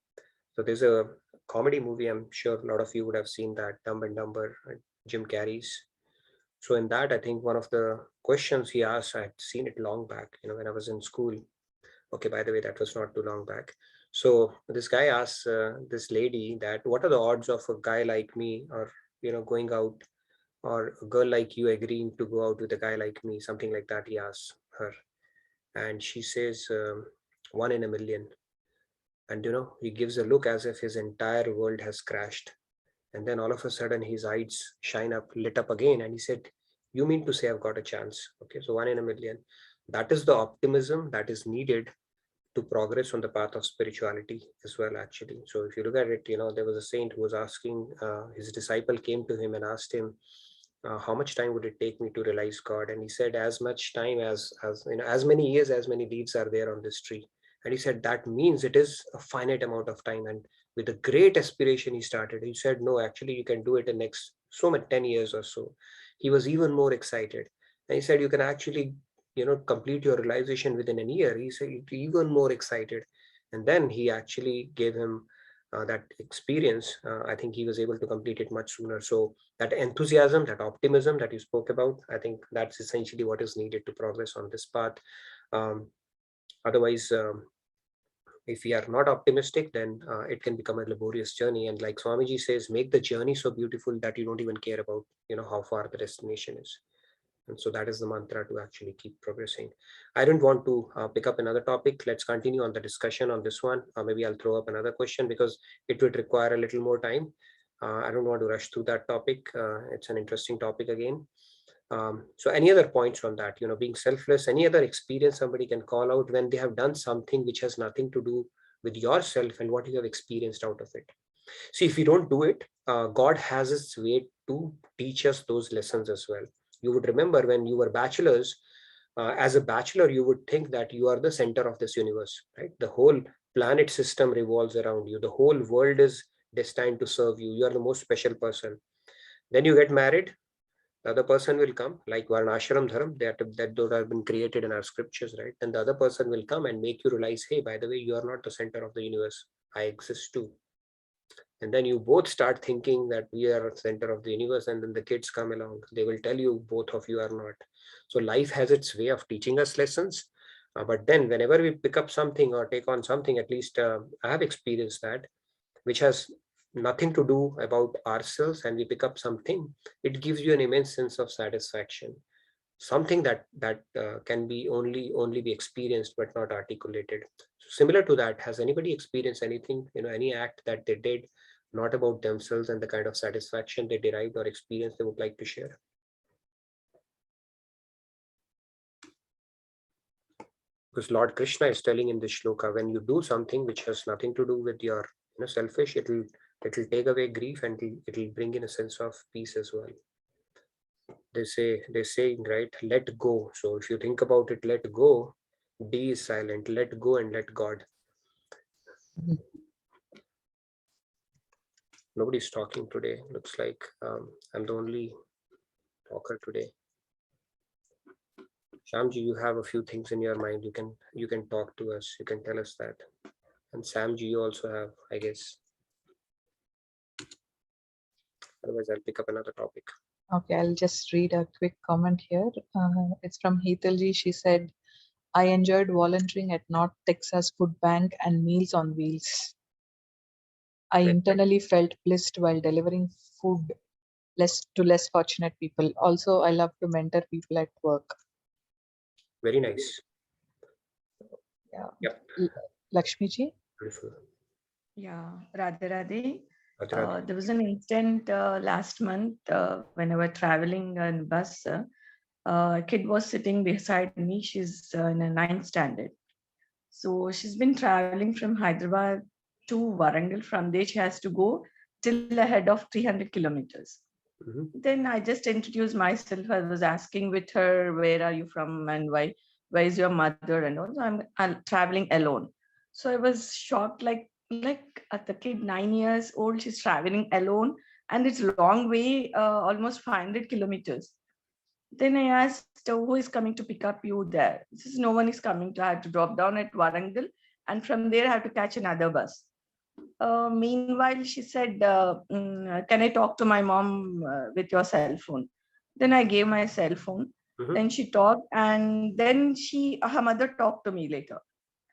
So there's a comedy movie, I'm sure a lot of you would have seen that, Dumb and Dumber, Jim Carrey's. So in that, I think one of the questions he asked, I had seen it long back, when I was in school. Okay, by the way, that was not too long back. So this guy asks this lady that, what are the odds of a guy like me, or, going out, or a girl like you agreeing to go out with a guy like me, something like that, he asks her. And she says, 1 in a million. And he gives a look as if his entire world has crashed. And then all of a sudden his eyes lit up again, and he said, you mean to say I've got a chance? Okay, so 1 in a million. That is the optimism that is needed to progress on the path of spirituality as well, actually. So if you look at it, there was a saint who was asking, his disciple came to him and asked him, how much time would it take me to realize God? And he said, as much time as as many years, as many leaves are there on this tree. And he said, that means it is a finite amount of time. And with a great aspiration, he started. He said, no, actually, you can do it in next so much 10 years or so. He was even more excited. And he said, you can actually, complete your realization within a year. He said, even more excited. And then he actually gave him that experience. I think he was able to complete it much sooner. So that enthusiasm, that optimism that you spoke about, I think that's essentially what is needed to progress on this path. Otherwise, if we are not optimistic, then it can become a laborious journey. And like Swamiji says, make the journey so beautiful that you don't even care about, how far the destination is. And so that is the mantra to actually keep progressing. I don't want to pick up another topic. Let's continue on the discussion on this one. Maybe I'll throw up another question because it would require a little more time. I don't want to rush through that topic. It's an interesting topic again. So any other points on that, being selfless, any other experience somebody can call out when they have done something which has nothing to do with yourself and what you have experienced out of it. See, if you don't do it, God has its way to teach us those lessons as well. You would remember when you were bachelors, as a bachelor, you would think that you are the center of this universe, right? The whole planet system revolves around you. The whole world is destined to serve you. You are the most special person. Then you get married. The other person will come, like Varnashram Dharam, that those have been created in our scriptures, right? Then the other person will come and make you realize, hey, by the way, you are not the center of the universe. I exist too. And then you both start thinking that we are the center of the universe, and then the kids come along. They will tell you both of you are not. So life has its way of teaching us lessons. But then whenever we pick up something or take on something, at least I have experienced that, which has nothing to do about ourselves, and we pick up something, it gives you an immense sense of satisfaction. Something that can be only be experienced but not articulated. So similar to that, has anybody experienced anything, any act that they did not about themselves and the kind of satisfaction they derived or experience they would like to share? Because Lord Krishna is telling in this shloka, when you do something which has nothing to do with your selfish, it will take away grief, and it'll bring in a sense of peace as well. They're saying, right, let go. So if you think about it, let go, D is silent, let go and let God. Nobody's talking today. Looks like I'm the only talker today. Shamji, you have a few things in your mind. You can talk to us. You can tell us that. And Samji, you also have, I guess. Otherwise, I'll pick up another topic. Okay, I'll just read a quick comment here. It's from Heetalji. She said, I enjoyed volunteering at North Texas Food Bank and Meals on Wheels. I internally felt blessed while delivering food to less fortunate people. Also, I love to mentor people at work. Very nice. Yeah. Yep. Lakshmi ji? Beautiful. Yeah, Radhe Radhe. Radhe Radhe. There was an incident last month when I was traveling in bus. A kid was sitting beside me. She's in a 9th standard. So she's been traveling from Hyderabad to Warangal. From there, she has to go till ahead of 300 kilometers. Then I just introduced myself. I was asking with her, where are you from and why is your mother and all. So I'm traveling alone. So I was shocked, like at the kid 9 years old, she's traveling alone, and it's a long way, almost 500 kilometers. Then I asked, who is coming to pick up you there? She says, no one is coming. I have to drop down at Warangal, and from there I have to catch another bus. Meanwhile, she said, can I talk to my mom with your cell phone? Then I gave my cell phone. Then she talked, and then her mother talked to me later.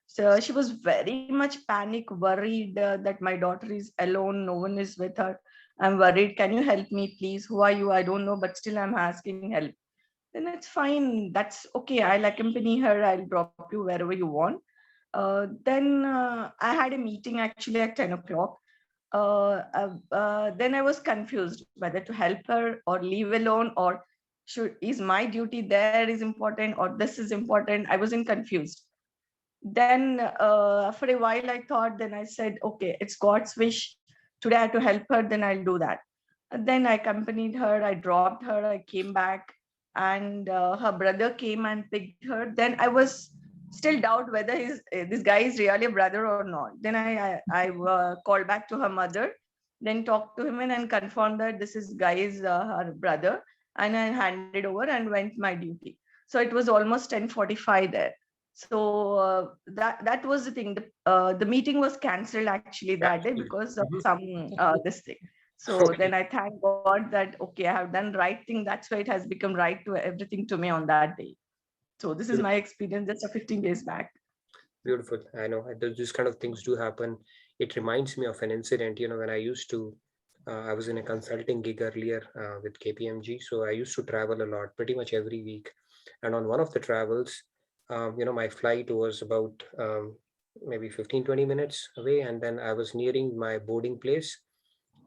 So she was very much panic, worried that my daughter is alone. No one is with her. I'm worried. Can you help me, please? Who are you? I don't know, but still I'm asking help. Then it's fine. That's okay. I'll accompany her. I'll drop you wherever you want. Then I had a meeting actually at 10 o'clock. Then I was confused whether to help her or leave alone, or is my duty there is important or this is important. I wasn't confused. Then for a while I thought, then I said, okay, it's God's wish. Today I have to help her, then I'll do that. And then I accompanied her, I dropped her, I came back, and her brother came and picked her. Then I was still doubt whether this guy is really a brother or not. Then I called back to her mother, then talked to him and confirmed that this is guy's her brother, and I handed over and went my duty. So it was almost 10:45 there. So that was the thing. The meeting was cancelled actually that day because of some this thing. So then I thank God that, okay, I have done right thing. That's why it has become right to everything to me on that day. So this is my experience just 15 days back. Beautiful. I know these kind of things do happen. It reminds me of an incident, when I used to, I was in a consulting gig earlier with KPMG. So I used to travel a lot, pretty much every week. And on one of the travels, my flight was about maybe 15-20 minutes away. And then I was nearing my boarding place.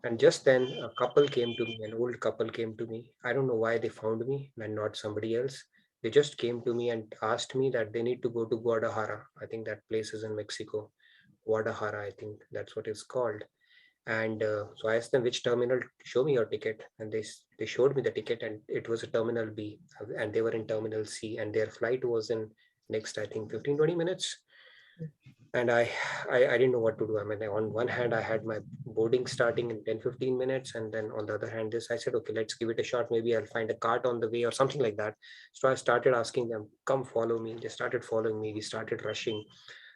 And just then a couple came to me, an old couple came to me. I don't know why they found me and not somebody else. They just came to me and asked me that they need to go to Guadalajara. I think that place is in Mexico. Guadalajara, I think that's what it's called. And so I asked them which terminal, show me your ticket. And they showed me the ticket, and it was a terminal B, and they were in terminal C, and their flight was in next, I think 15-20 minutes. And I didn't know what to do. I mean, on one hand, I had my boarding starting in 10-15 minutes, and then on the other hand this, I said, okay, let's give it a shot, maybe I'll find a cart on the way or something like that. So I started asking them, come follow me. They started following me, we started rushing,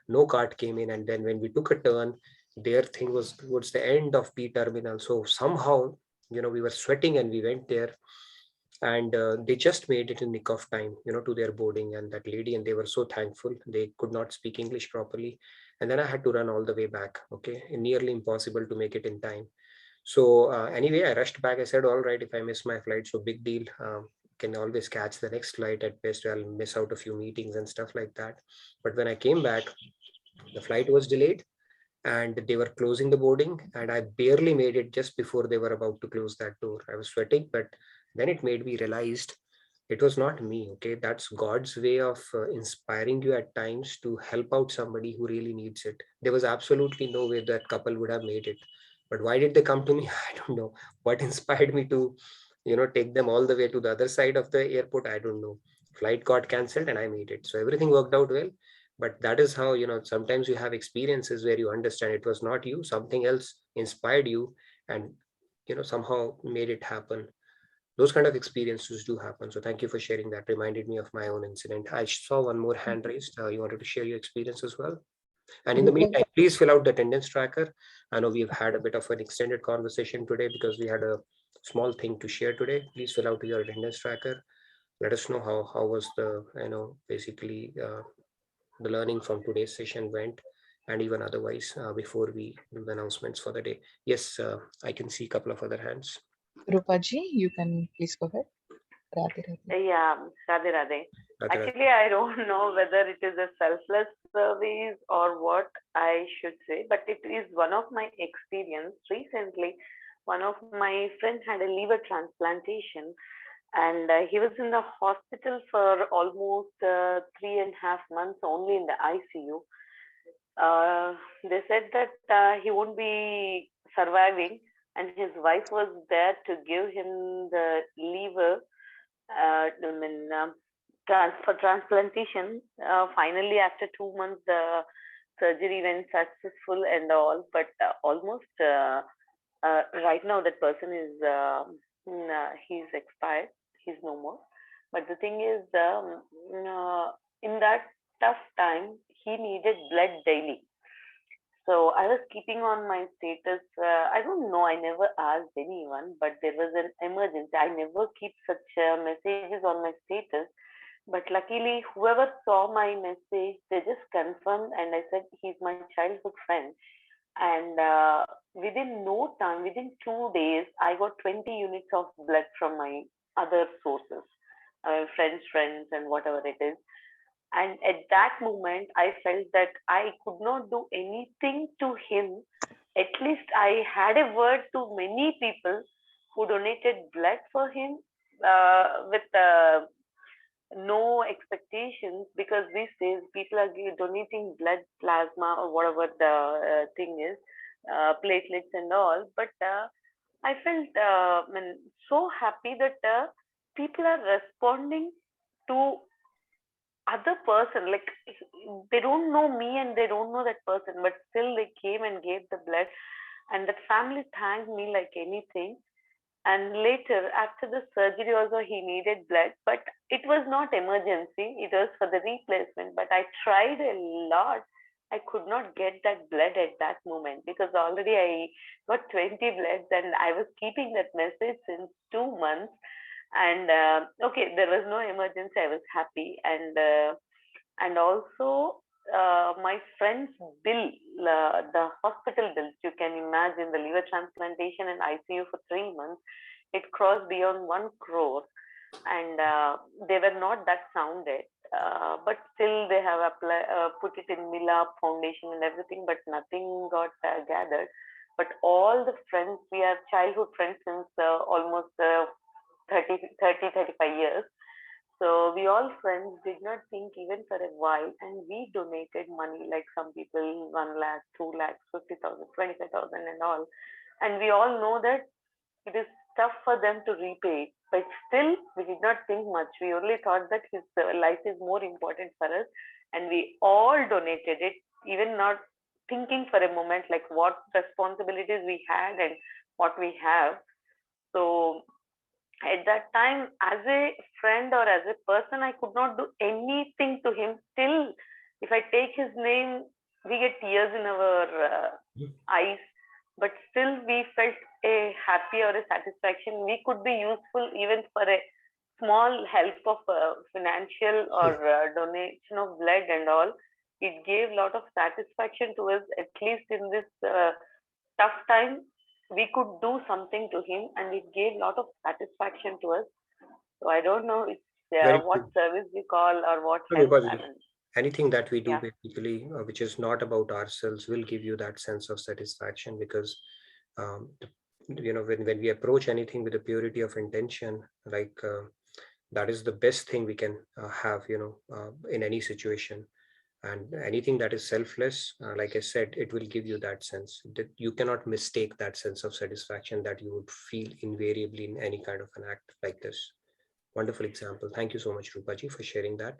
no cart came in, and then when we took a turn, their thing was towards the end of B terminal. So somehow, we were sweating and we went there, and they just made it in nick of time, to their boarding. And that lady, and they were so thankful, they could not speak English properly, and then I had to run all the way back. Okay, nearly impossible to make it in time. So anyway, I rushed back. I said, all right, if I miss my flight, so big deal, can always catch the next flight. At best I'll miss out a few meetings and stuff like that. But when I came back, the flight was delayed and they were closing the boarding, and I barely made it just before they were about to close that door. I was sweating, but then it made me realized it was not me. Okay, that's God's way of inspiring you at times to help out somebody who really needs it. There was absolutely no way that couple would have made it, but why did they come to me? I don't know. What inspired me to take them all the way to the other side of the airport? I don't know. Flight got cancelled and I made it, so everything worked out well. But that is how, sometimes you have experiences where you understand it was not you, something else inspired you, and somehow made it happen. Those kind of experiences do happen. So thank you for sharing that. Reminded me of my own incident. I saw one more hand raised. You wanted to share your experience as well? And in the meantime, please fill out the attendance tracker. I know we've had a bit of an extended conversation today because we had a small thing to share today. Please fill out your attendance tracker. Let us know how was the, basically the learning from today's session went, and even otherwise, before we do the announcements for the day. Yes, I can see a couple of other hands. Rupaji, you can please go ahead. Radhe, Radhe. Yeah, Radhe Radhe. Radhe, Radhe. Actually, I don't know whether it is a selfless service or what I should say, but it is one of my experience. Recently, one of my friends had a liver transplantation, and he was in the hospital for almost 3.5 months only in the ICU. They said that he won't be surviving, and his wife was there to give him the liver. For transplantation. Finally, after 2 months, the surgery went successful and all, but almost right now that person is he's expired. He's no more. But the thing is, in that tough time, he needed blood daily. So I was keeping on my status. I don't know. I never asked anyone, but there was an emergency. I never keep such messages on my status. But luckily, whoever saw my message, they just confirmed, and I said he's my childhood friend. And within no time, within 2 days, I got 20 units of blood from my other sources, friends, and whatever it is. And at that moment, I felt that I could not do anything to him. At least I had a word to many people who donated blood for him with no expectations, because these days people are donating blood, plasma, or whatever the thing is, platelets and all. But I felt so happy that people are responding to other person, like they don't know me and they don't know that person, but still they came and gave the blood, and that family thanked me like anything. And later, after the surgery also, he needed blood, but it was not emergency, it was for the replacement. But I tried a lot. I could not get that blood at that moment, because already I got 20 bloods and I was keeping that message since 2 months. And okay, there was no emergency. I was happy. And also my friend's bill, the hospital bills, you can imagine, the liver transplantation and ICU for 3 months, it crossed beyond 1 crore. And they were not that sounded, but still they have put it in Mila Foundation and everything, but nothing got gathered. But all the friends, we are childhood friends since almost 35 years. So we all friends did not think even for a while, and we donated money, like some people 1 lakh, 2 lakhs, 50,000, 25,000 and all. And we all know that it is tough for them to repay, but still we did not think much. We only thought that his life is more important for us, and we all donated it, even not thinking for a moment, like what responsibilities we had and what we have. So at that time, as a friend or as a person, I could not do anything to him. Still, if I take his name, we get tears in our eyes. But still, we felt a happy or a satisfaction. We could be useful even for a small help of financial or donation of blood and all. It gave a lot of satisfaction to us, at least in this tough time. We could do something to him, and it gave a lot of satisfaction to us. So I don't know it's, Very what true. service we call or what No, help. because I mean, anything that we do yeah. basically, which is not about ourselves, will give you that sense of satisfaction because, um, when we approach anything with the purity of intention, like that is the best thing we can have, in any situation. And anything that is selfless, like I said, it will give you that sense that you cannot mistake that sense of satisfaction that you would feel invariably in any kind of an act like this. Wonderful example. Thank you so much, Rupaji, for sharing that.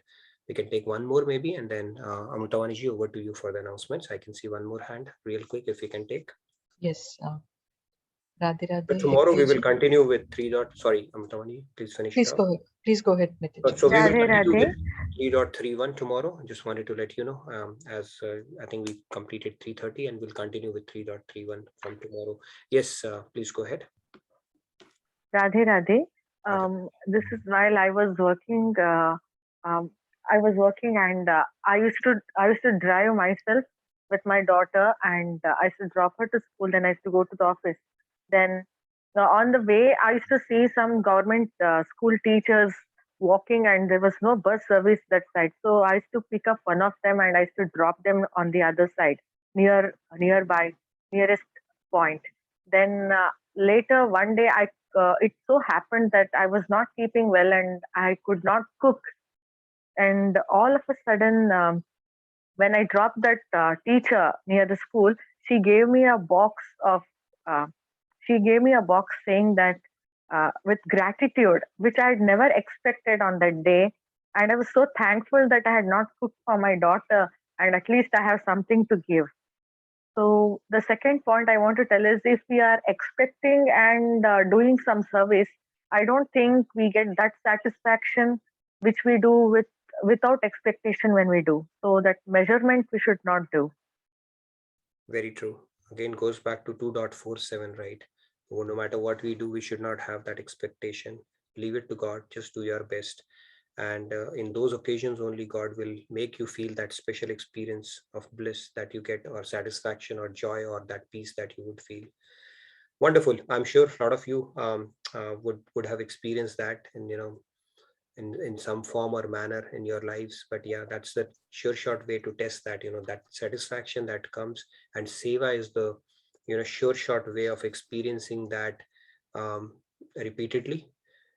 We can take one more maybe, and then Amutawaniji, over to you for the announcements. I can see one more hand real quick if we can take. Yes, Radhe But Radhe, tomorrow we will Hekdeji. continue with sorry, Amutawaniji, please finish it Please off. go ahead. Please go ahead, Nitinji. So we will Radhe continue Radhe. with 3.31 tomorrow. I just wanted to let you know, as I think we completed 3:30 and we'll continue with 3.31 from tomorrow. Yes, please go ahead. Radhe Radhe. This is while I was working. I was working, and I used to drive myself with my daughter, and I used to drop her to school. Then I used to go to the office. Then on the way, I used to see some government school teachers walking, and there was no bus service that side. So I used to pick up one of them, and I used to drop them on the other side, nearby, nearest point. Then later one day, it so happened that I was not keeping well, and I could not cook. And all of a sudden, when I dropped that teacher near the school, she gave me a box of. She gave me a box saying that with gratitude, which I had never expected on that day, and I was so thankful that I had not cooked for my daughter, and at least I have something to give. So the second point I want to tell is, if we are expecting and doing some service, I don't think we get that satisfaction which we do without expectation when we do. So that measurement we should not do. Very true. Again, goes back to 2.47, right? No matter what we do, we should not have that expectation. Leave it to God. Just do your best. And in those occasions, only God will make you feel that special experience of bliss that you get, or satisfaction or joy, or that peace that you would feel. Wonderful. I'm sure a lot of you would have experienced that in some form or manner in your lives. But yeah, that's the sure short way to test that, that satisfaction that comes. And seva is the sure short way of experiencing that repeatedly,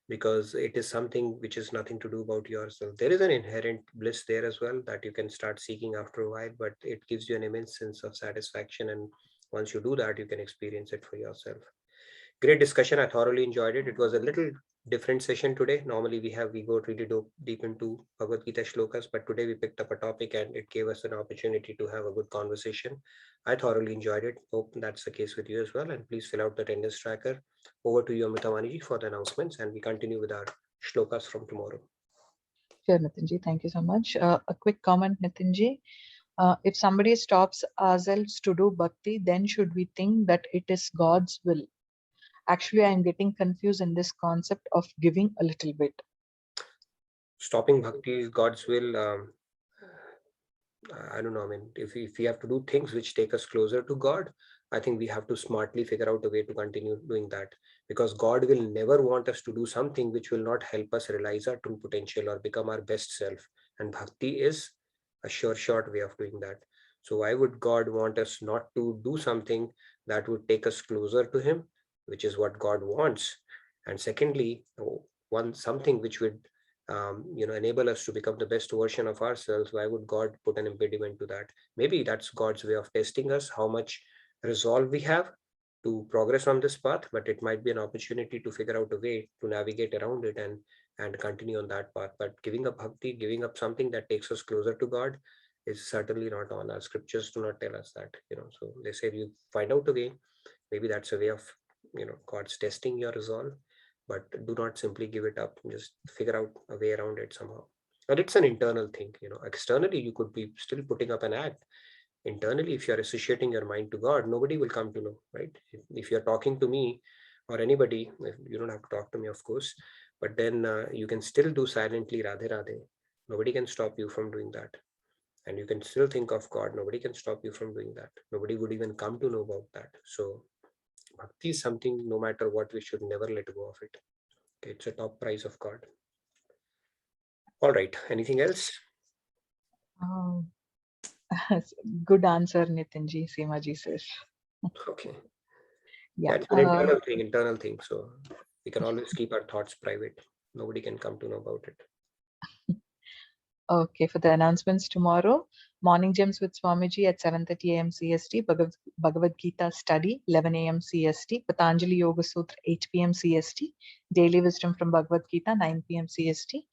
because it is something which is nothing to do about yourself. There is an inherent bliss there as well that you can start seeking after a while, but it gives you an immense sense of satisfaction, and once you do that, you can experience it for yourself. Great discussion. I thoroughly enjoyed it. It was a little different session today. Normally we go really deep into Bhagavad Gita shlokas, but today we picked up a topic and it gave us an opportunity to have a good conversation. I thoroughly enjoyed it. Hope that's the case with you as well. And please fill out the attendance tracker. Over to you, Amitawaniji, for the announcements, and we continue with our shlokas from tomorrow. Sure, Nitinji. Thank you so much. A quick comment, Nitinji. If somebody stops ourselves to do bhakti, then should we think that it is God's will? Actually, I am getting confused in this concept of giving a little bit. Stopping bhakti is God's will. I don't know. I mean, if we have to do things which take us closer to God, I think we have to smartly figure out a way to continue doing that, because God will never want us to do something which will not help us realize our true potential or become our best self. And bhakti is a sure short way of doing that. So why would God want us not to do something that would take us closer to Him, which is what God wants? And secondly, something which would enable us to become the best version of ourselves. Why would God put an impediment to that? Maybe that's God's way of testing us, how much resolve we have to progress on this path, but it might be an opportunity to figure out a way to navigate around it and continue on that path. But giving up bhakti, giving up something that takes us closer to God, is certainly not on. Our scriptures do not tell us that, so they say you find out a way. Maybe that's a way of, God's testing your resolve, but do not simply give it up. Just figure out a way around it somehow. And it's an internal thing, externally you could be still putting up an act. Internally, if you're associating your mind to God, nobody will come to know, right? If you're talking to me or anybody, you don't have to talk to me, of course, but then you can still do silently Radhe Radhe. Nobody can stop you from doing that. And you can still think of God. Nobody can stop you from doing that. Nobody would even come to know about that. So bhakti is something, no matter what, we should never let go of it. Okay, it's a top prize of God. All right. Anything else? Good answer, Nitinji, Seemaji says. Okay. Yeah. That's an internal thing. So we can always keep our thoughts private. Nobody can come to know about it. Okay, for the announcements tomorrow, morning gems with Swamiji at 7:30 a.m. CST, Bhagavad Gita study, 11 a.m. CST, Patanjali Yoga Sutra, 8 p.m. CST, Daily Wisdom from Bhagavad Gita, 9 p.m. CST.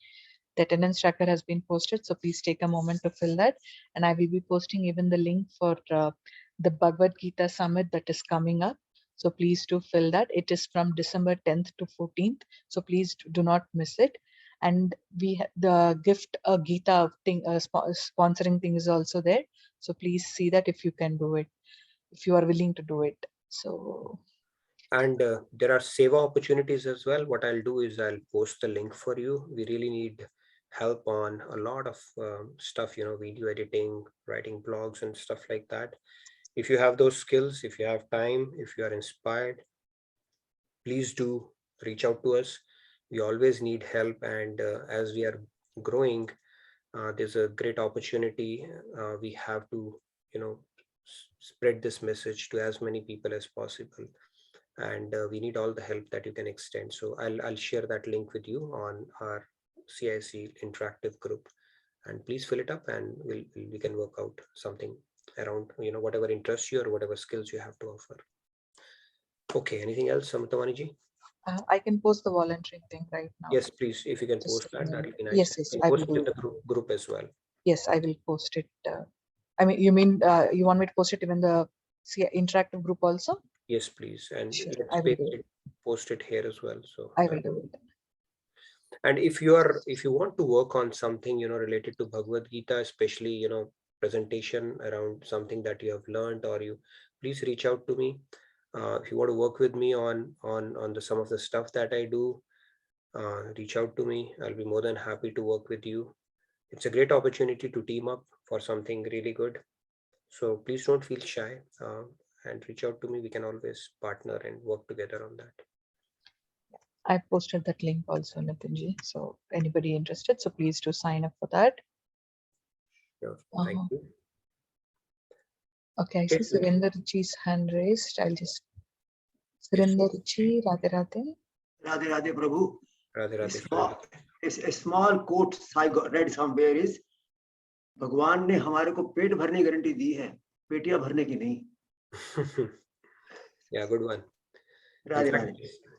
The attendance tracker has been posted, so please take a moment to fill that. And I will be posting even the link for the Bhagavad Gita summit that is coming up. So please do fill that. It is from December 10th to 14th. So please do not miss it. And the gift Gita thing, sponsoring thing is also there. So please see that if you can do it, if you are willing to do it. So. And there are seva opportunities as well. What I'll do is I'll post the link for you. We really need help on a lot of stuff, video editing, writing blogs and stuff like that. If you have those skills, if you have time, if you are inspired, please do reach out to us. We always need help, and as we are growing, there's a great opportunity. We have to, spread this message to as many people as possible, and we need all the help that you can extend. So I'll share that link with you on our CIC interactive group, and please fill it up, and we can work out something around whatever interests you or whatever skills you have to offer. Okay, anything else, Samatawaniji? I can post the volunteering thing right now. Yes, please. If you can post that, that'll be nice. Yes, you I post will it in the group as well. Yes, I will post it. I mean, you mean you want me to post it in the interactive group also? Yes, please. And sure, let's post it here as well. So I will do it. And if you want to work on something related to Bhagavad Gita, especially presentation around something that you have learned, or you please reach out to me. If you want to work with me on some of the stuff that I do, reach out to me. I'll be more than happy to work with you. It's a great opportunity to team up for something really good. So please don't feel shy and reach out to me. We can always partner and work together on that. I posted that link also, Nitinji. So anybody interested, so please do sign up for that. Sure. Thank you. Okay, I see Surendraji's hand raised. I'll just Surendraji, Radhe Radhe. Radhe Radhe Prabhu. Radhe Radhe. A small quote I read somewhere is, भगवान ने हमारे को पेट भरने की guarantee दी है, पेटियां भरने की नहीं. Yeah, good one. Radhe Radhe.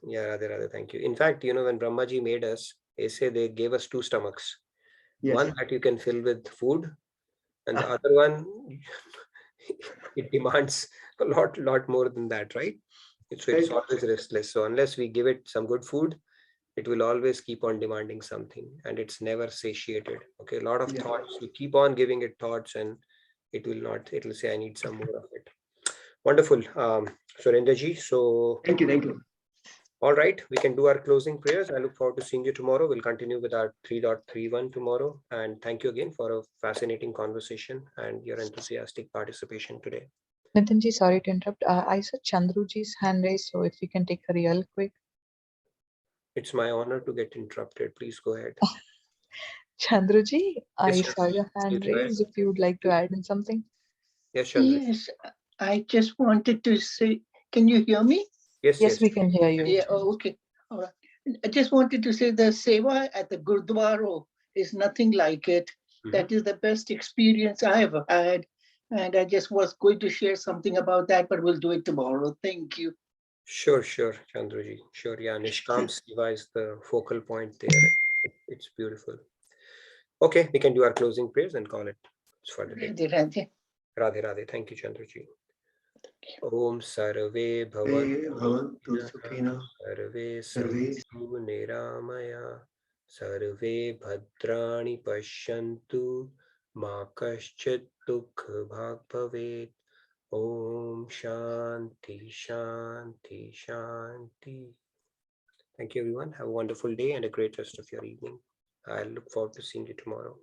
Yeah, Radhe Radhe. Thank you. In fact, when Brahmaji made us, they gave us two stomachs. Yes. One that you can fill with food, and the other one, it demands a lot more than that, right? It's always restless. So unless we give it some good food, it will always keep on demanding something, and it's never satiated. Okay, a lot of thoughts. You keep on giving it thoughts, and it will say, I need some more of it. Wonderful. Surendraji. So thank you. All right, we can do our closing prayers. I look forward to seeing you tomorrow. We'll continue with our 3.31 tomorrow. And thank you again for a fascinating conversation and your enthusiastic participation today. Nitinji, sorry to interrupt. I saw Chandruji's hand raised, so if you can take her real quick. It's my honor to get interrupted. Please go ahead. Chandruji, I saw your hand raised. If you would like to add in something. Yes, Chandru. Yes, I just wanted to say, can you hear me? Yes, we can hear you. Yeah, okay. All right. I just wanted to say the seva at the Gurdwara is nothing like it. Mm-hmm. That is the best experience I ever had. And I just was going to share something about that, but we'll do it tomorrow. Thank you. Sure, Chandruji. Sure, yeah. Nishkam Seva is the focal point there. It's beautiful. Okay, we can do our closing prayers and call it for the day. Radhe Radhe. Radhe Radhe. Thank you, Chandraji. Om Sarve भवन्तु Bhavantu सुखिनः Sarve survey Santu Niramaya Sarve Bhadrani Pashyantu Ma Kaschit Dukha Bhag Bhavet. Om Shanti Shanti Shanti. Thank you, everyone. Have a wonderful day and a great rest of your evening. I look forward to seeing you tomorrow.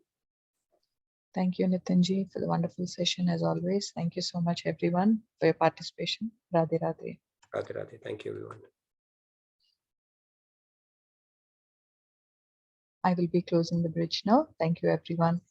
Thank you, Nitinji, for the wonderful session as always. Thank you so much, everyone, for your participation. Radhe Radhe. Radhe Radhe. Thank you, everyone. I will be closing the bridge now. Thank you, everyone.